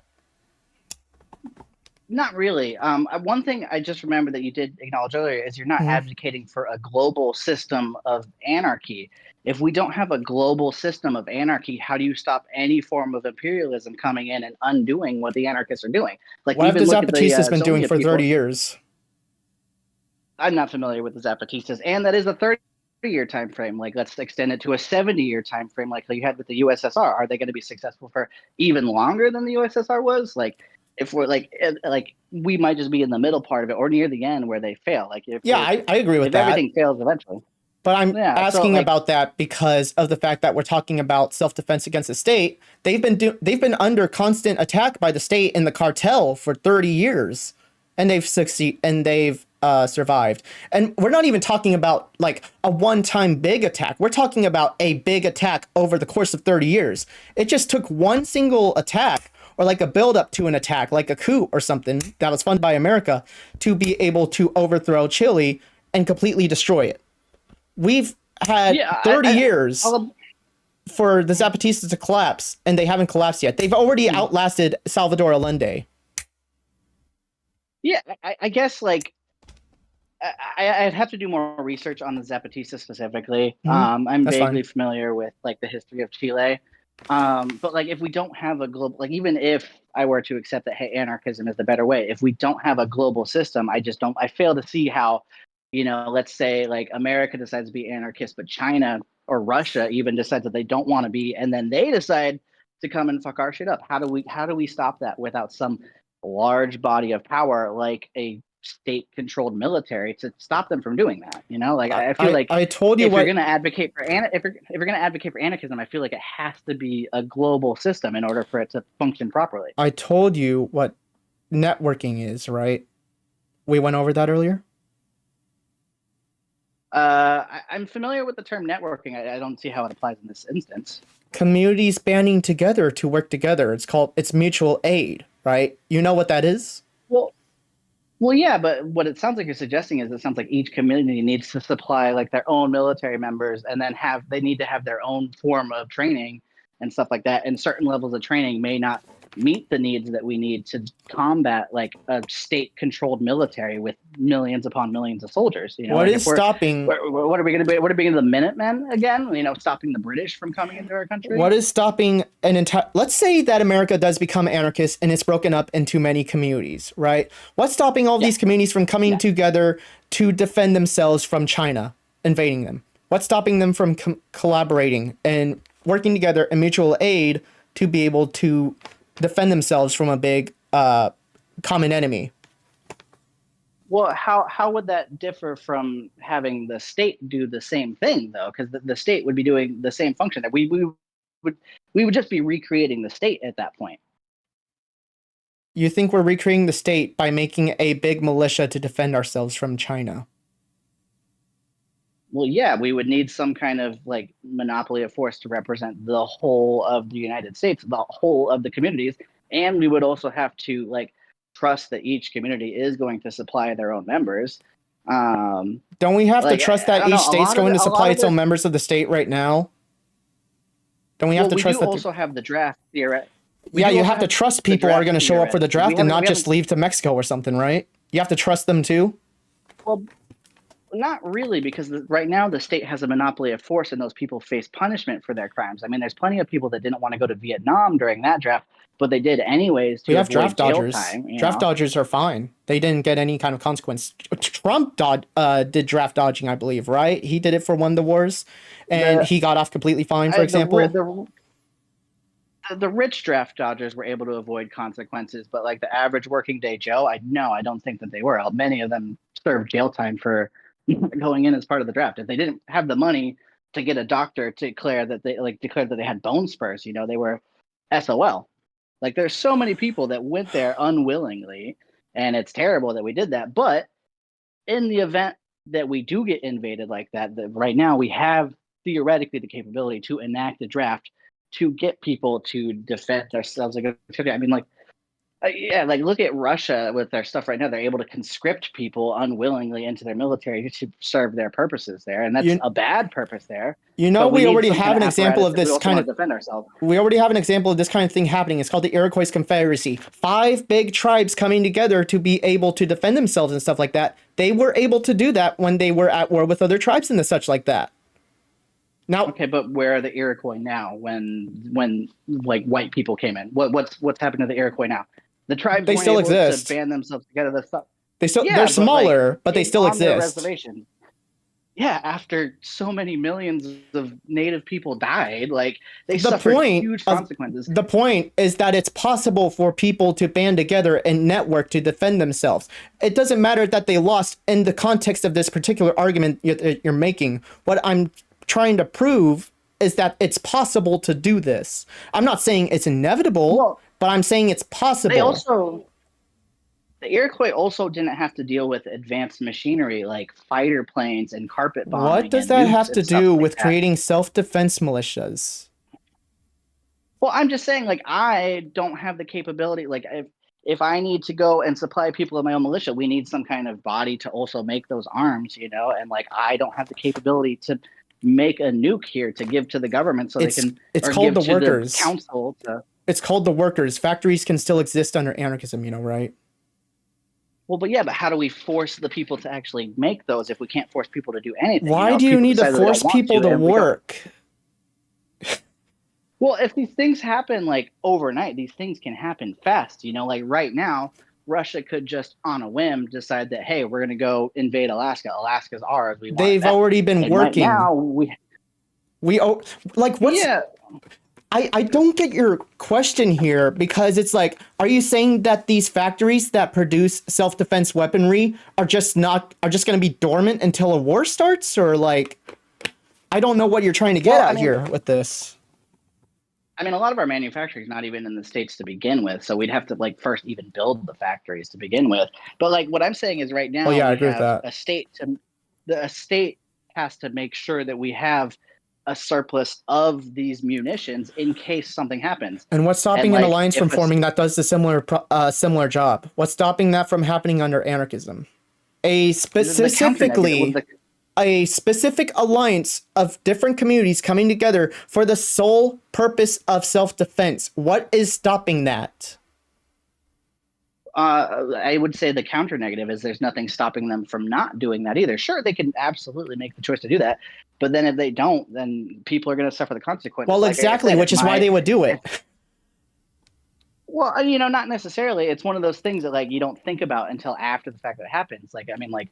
Not really. One thing I just remembered that you did acknowledge earlier is you're not Mhm. advocating for a global system of anarchy. If we don't have a global system of anarchy, how do you stop any form of imperialism coming in and undoing what the anarchists are doing? Like, What have the even look at the Zapatistas been doing Soviet for 30 people. years? I'm not familiar with the Zapatistas, and that is a 30-year time frame. Like, let's extend it to a 70-year time frame, like you had with the USSR. Are they going to be successful for even longer than the USSR was? Like, if we're like we might just be in the middle part of it or near the end where they fail. Like, Yeah, I agree with if that. everything fails eventually. But I'm Yeah. So asking like, about that because of the fact that we're talking about self-defense against the state. They've been under constant attack by the state and the cartel for 30 years, and they've survived. And we're not even talking about like a one-time big attack. We're talking about a big attack over the course of 30 years. It just took one single attack or like a build up to an attack, like a coup or something that was funded by America to be able to overthrow Chile and completely destroy it. We've had 30 years for the Zapatistas to collapse, and they haven't collapsed yet. They've already outlasted Salvador Allende. Yeah, I guess like I'd have to do more research on the Zapatista specifically. I'm That's vaguely fine. familiar with like the history of Chile. But like if we don't have a global, like even if I were to accept that, hey, anarchism is the better way, if we don't have a global system, I fail to see how, let's say like America decides to be anarchist, but China or Russia even decides that they don't want to be, and then they decide to come and fuck our shit up. How do we stop that without some large body of power like a state controlled military to stop them from doing that? Like I feel like I told you if you're what going to advocate for if you're going to advocate for anarchism, I feel like it has to be a global system in order for it to function properly. I told you what networking is, right? We went over that earlier. I'm familiar with the term networking. I don't see how it applies in this instance. Communities banding together to work together. It's mutual aid, right? You know what that is? Well, yeah, but what it sounds like you're suggesting is it sounds like each community needs to supply like their own military members, and then they need to have their own form of training and stuff like that. And certain levels of training may not meet the needs that we need to combat like a state-controlled military with millions upon millions of soldiers. What like is stopping? what are we going to be? What are we going to the Minutemen again? Stopping the British from coming into our country? What is stopping an entire? Let's say that America does become anarchist and it's broken up into many communities, right? What's stopping all these communities from coming together to defend themselves from China invading them? What's stopping them from collaborating and working together in mutual aid to be able to defend themselves from a big common enemy? Well, how would that differ from having the state do the same thing though? Because the state would be doing the same function. That we would just be recreating the state at that point. You think we're recreating the state by making a big militia to defend ourselves from China? Well, yeah, we would need some kind of like monopoly of force to represent the whole of the United States, the whole of the communities, and we would also have to like trust that each community is going to supply their own members. Don't we have to trust that each state's going to supply its own members of the state right now? Don't we have to trust that? We also have the draft theory. Yeah, you have to trust people are going to show up for the draft and not just leave to Mexico or something, right? You have to trust them too? Well, not really, because right now the state has a monopoly of force and those people face punishment for their crimes. I mean, there's plenty of people that didn't want to go to Vietnam during that draft, but they did anyways to avoid draft dodgers. Time, draft dodgers are fine. They didn't get any kind of consequence. Trump did draft dodging, I believe, right? He did it for one of the wars, and he got off completely fine, for example. The rich draft dodgers were able to avoid consequences, but like the average working day Joe, I don't think that they were. Many of them served jail time for going in as part of the draft. If they didn't have the money to get a doctor to declare that they had bone spurs, they were SOL. Like there's so many people that went there unwillingly, and it's terrible that we did that. But in the event that we do get invaded like that right now we have theoretically the capability to enact a draft to get people to defend themselves. I mean, like look at Russia with their stuff right now. They're able to conscript people unwillingly into their military to serve their purposes there, and that's a bad purpose there. We already have an example of this kind of defend ourselves. We already have an example of this kind of thing happening. It's called the Iroquois Confederacy. 5 big tribes coming together to be able to defend themselves and stuff like that. They were able to do that when they were at war with other tribes and such like that. Now, okay, but where are the Iroquois now? When like white people came in, what's happened to the Iroquois now? The tribes they still exist. To band themselves together. They're smaller, but they still exist. Yeah, after so many millions of native people died, like they suffered huge consequences. The point is that it's possible for people to band together and network to defend themselves. It doesn't matter that they lost in the context of this particular argument you're making. What I'm trying to prove is that it's possible to do this. I'm not saying it's inevitable, but I'm saying it's possible. The Iroquois also didn't have to deal with advanced machinery like fighter planes and carpet What bombing does and that nukes have to and stuff do like with that. creating self-defense militias? Well, I'm just saying, like, I don't have the capability. Like, if I need to go and supply people in my own militia, we need some kind of body to also make those arms, you know. And like, I don't have the capability to make a nuke here to give to the government so they It's can, it's or called give the to the workers. council to. It's called the workers. Factories can still exist under anarchism, you know, right? Well, but yeah, but how do we force the people to actually make those if we can't force people to do anything? You Why know, do if you people need to decide that they force don't want people to, to and we don't. work? Well, if these things happen like overnight, these things can happen fast. You know, like right now, Russia could just on a whim decide that, hey, we're going to go invade Alaska. Alaska's ours. We want it They've back. already been And right working. now, we, We oh, like what's yeah, I don't get your question here because it's like, are you saying that these factories that produce self-defense weaponry are just going to be dormant until a war starts, or like, I don't know what you're trying to get well, at here with this. I mean, a lot of our manufacturing is not even in the States to begin with. So we'd have to like first even build the factories to begin with. But like what I'm saying is right Oh now yeah, I we agree with have that. a state has to make sure that we have a surplus of these munitions in case something happens. And what's And stopping an like alliance from if a forming that does the similar job? What's stopping that from happening under anarchism? A the counter negative, well, specifically a specific alliance of different communities coming together for the sole purpose of self-defense. What is stopping that? I would say the counter negative is there's nothing stopping them from not doing that either. Sure, they can absolutely make the choice to do that, but then if they don't, then people are going to suffer the consequences. Well, Like I exactly, said, which is why they would do if it. well, you know, not necessarily. It's one of those things that like you don't think about until after the fact that it happens. Like I mean, like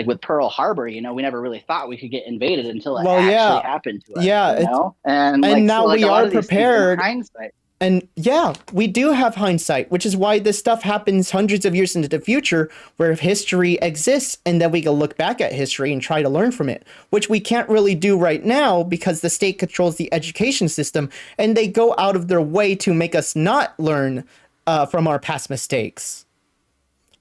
with Pearl Harbor, you know, we never really thought we could get invaded until it Well, actually yeah, happened to us, yeah, you know? And and like so now like we a lot are of these things in prepared. hindsight. And yeah, we do have hindsight, which is why this stuff happens hundreds of years into the future, where history exists, and then we can look back at history and try to learn from it, which we can't really do right now because the state controls the education system, and they go out of their way to make us not learn from our past mistakes.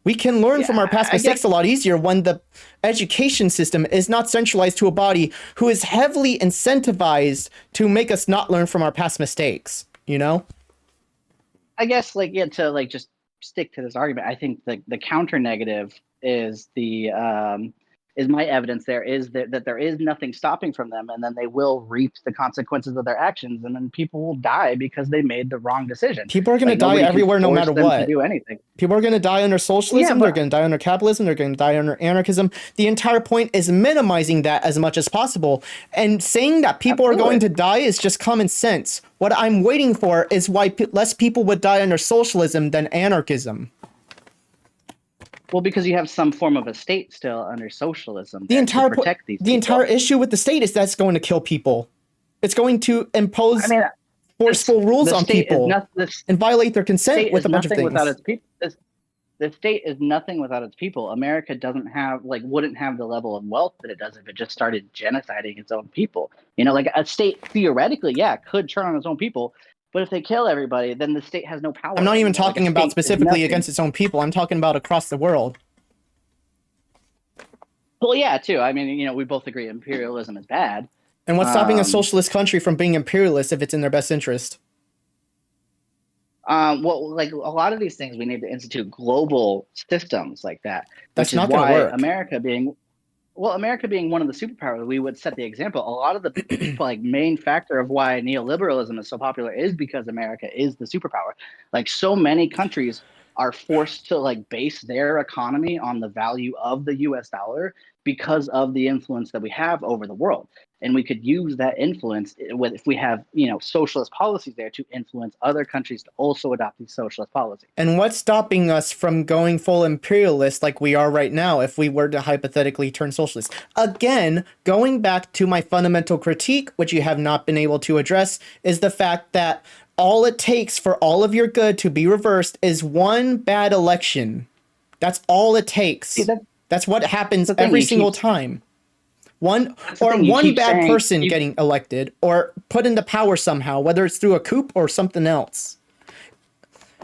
We can learn from our Yeah, past I guess mistakes a lot easier when the education system is not centralized to a body who is heavily incentivized to make us not learn from our past mistakes, you know? like yeah, to like just stick to this argument, I think the counter negative is the is my evidence there is that there is nothing stopping from them, and then they will reap the consequences of their actions, and then people will die because they made the wrong decision. People are going to Like die nobody can everywhere no force matter them to what. do anything. People are going to die under Yeah, socialism, they're but going to die under capitalism, they're going to die under anarchism. The entire point is minimizing that as much as possible. And saying that people are going absolutely. to die is just common sense. What I'm waiting for is why less people would die under socialism than anarchism. Well, because you have some form of a state still under socialism The there to entire protect these the entire people. issue with the state is that's going to kill people. It's going to I impose mean, forceful rules the on state is people not the and violate their consent state with is a bunch of nothing without things. its people. The state is nothing without its people. America doesn't have like wouldn't have the level of wealth that it does if it just started genociding its own people. You know, like a state theoretically, yeah, could turn on its own people, but if they kill everybody, then the state has no I'm power not even anymore. Like a talking about state is specifically nothing. against its own people. I'm talking about across the world. Well, yeah, too. I mean, you know, we both agree imperialism is bad. And what's stopping a Um, socialist country from being imperialist if it's in their best interest? well, like a lot of these things, we need to institute global systems like that, That's which is not going to why work. America being one of the superpowers, we would set the example. A lot of the like main factor of why neoliberalism is so popular is because America is the superpower. Like so many countries are forced to like base their economy on the value of the US dollar because of the influence that we have over the world. And we could use that influence with if we have, you know, socialist policies there to influence other countries to also adopt these socialist policies. And what's stopping us from going full imperialist like we are right now if we were to hypothetically turn socialist? Again, going back to my fundamental critique, which you have not been able to address, is the fact that all it takes for all of your good to be reversed is one bad election. That's all it See, takes. That's what that's happens the thing every you single keep time. One that's the or thing you one keep bad saying person getting elected or put into power somehow, whether it's through a coup or something else.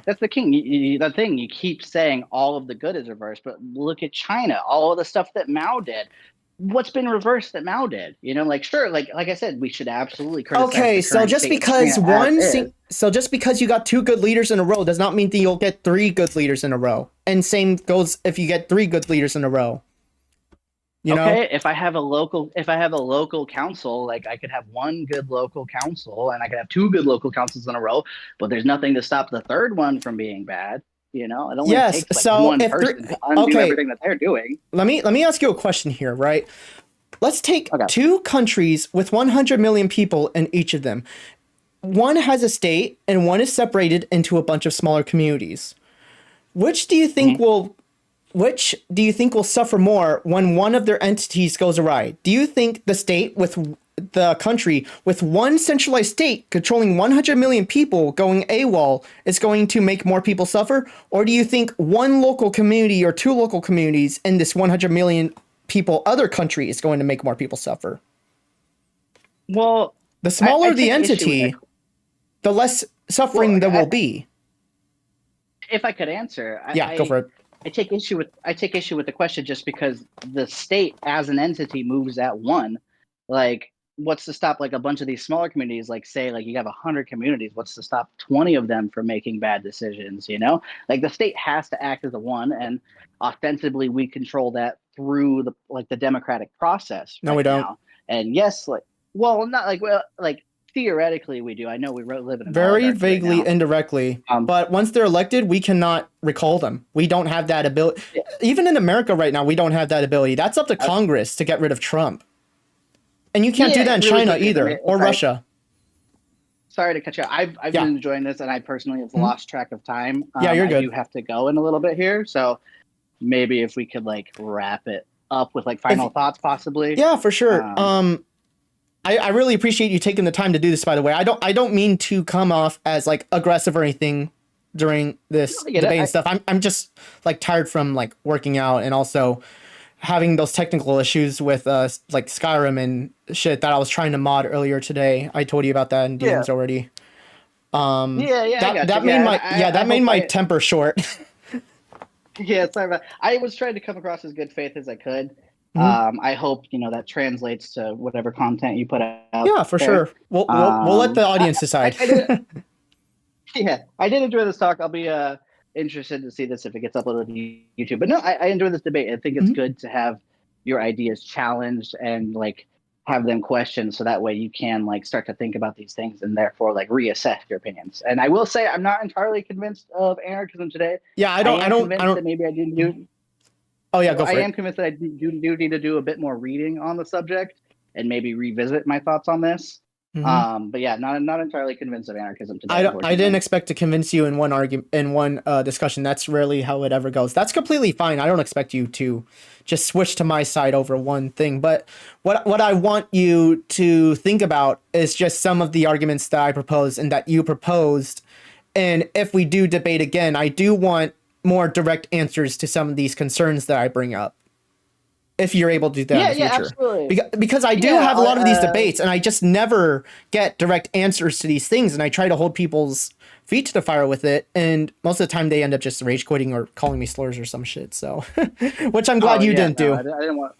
That's the king. The thing you keep saying all of the good is reversed, but look at China, all of the stuff that Mao did. What's been reversed that Mao did? You know, like sure, like I said, we should absolutely criticize Okay, the so current just state of China as is. so just because you got two good leaders in a row does not mean that you'll get three good leaders in a row. And same goes if you get three good leaders in a row. You know? Okay, if I have a local council, like I could have one good local council and I could have two good local councils in a row, but there's nothing to stop the third one from being bad. You know, it only Yes. takes like So one if three, person to undo okay, everything that they're doing. let me ask you a question here, right? Let's take Okay. two countries with 100 million people in each of them. One has a state and one is separated into a bunch of smaller communities. Which do you think Mhm. will which do you think will suffer more when one of their entities goes awry? Do you think the country with one centralized state controlling 100 million people going AWOL is going to make more people suffer? Or do you think one local community or two local communities in this 100 million people other country is going to make more people suffer? Well, The I smaller the take issue with that. entity, the less Well, suffering there will be. if I could answer, Yeah, go for it. I take issue with the question just because the state as an entity moves at one. Like, what's to stop like a bunch of these smaller communities? Like, say, like you have 100 communities. What's to stop 20 of them from making bad decisions? You know, like the state has to act as a one, and ostensibly we control that through the democratic process No, we right don't. now. And yes, not like theoretically we do. I know we live in an Very oligarchy right vaguely, now. indirectly. Um, But once they're elected, we cannot recall them. We don't have that ability. yeah, Even in America right now, we don't have that ability. That's up to uh, Congress to get rid of Trump. And you can't do yeah, that in really China quickly. either, or Russia. Sorry to cut you. I've been Yeah. enjoying this, and I personally have Mhm. lost track of time. Yeah, you're I do good. have to go in a little bit here, so maybe if we could like wrap it up with like If final thoughts, possibly. Yeah, for sure. Um, I really appreciate you taking the time to do this, by the way. I don't mean to come off as like aggressive or anything during no, this I get it. debate and stuff. I'm just like tired from like working out and also having those technical issues with like Skyrim and shit that I was trying to mod earlier today. I told you about that in Yeah, DMs already. yeah, I got you. That made Yeah, and my I that made hope my temper short. yeah, sorry about. I was trying to come across as good faith as I could. Mhm. I hope that translates to whatever content you put out Yeah, for there. sure. We'll let the audience decide. I did. Yeah, I did enjoy this talk. I'll be interested to see this if it gets uploaded to YouTube. But no, I enjoy this debate. I think it's Mhm. good to have your ideas challenged and like have them questioned, so that way you can like start to think about these things and therefore like reassess your opinions. And I will say I'm not entirely convinced of anarchism today. Yeah, I am I convinced don't. that maybe I didn't do. Oh yeah, Well, go I for am it. convinced that I do need to do a bit more reading on the subject and maybe revisit my thoughts on this. Mhm. But yeah, not entirely convinced of anarchism today, I didn't unfortunately. expect to convince you in one argument in one discussion. That's rarely how it ever goes. That's completely fine. I don't expect you to just switch to my side over one thing. But what I want you to think about is just some of the arguments that I proposed and that you proposed. And if we do debate again, I do want more direct answers to some of these concerns that I bring up, if you're able to do that in Yeah, the yeah, future. absolutely. Because I do Yeah, have a lot of these debates and I just never get direct answers to these things. And I try to hold people's feet to the fire with it. And most of the time they end up just rage quitting or calling me slurs or some shit. So, which I'm glad oh you yeah, didn't no, do. I didn't want.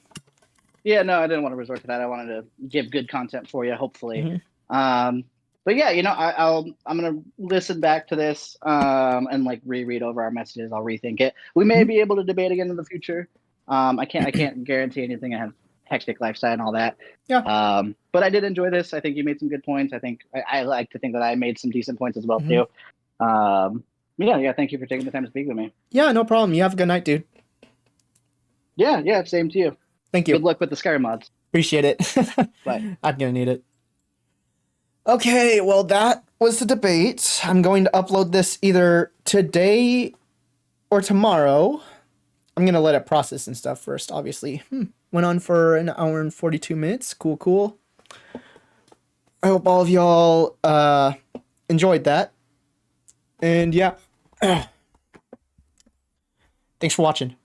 Yeah, no, I didn't want to resort to that. I wanted to give good content for you, hopefully. Mhm. Um, but yeah, I'm gonna listen back to this and like reread over our messages. I'll rethink it. We may Mhm. be able to debate again in the future. I can't guarantee anything. I have hectic lifestyle and all that. Yeah. But I did enjoy this. I think you made some good points. I think I like to think that I made some decent points as well Mhm. too. Yeah. Thank you for taking the time to speak with me. Yeah, no problem. You have a good night, dude. Yeah. Same to you. Thank Good you. luck with the Skyrim mods. Appreciate it. Bye. I'm going to need it. Okay, well, that was the debate. I'm going to upload this either today or tomorrow. I'm going to let it process and stuff first, obviously. Went on for an hour and 42 minutes. Cool. I hope all of y'all enjoyed that. And yeah. Thanks for watching.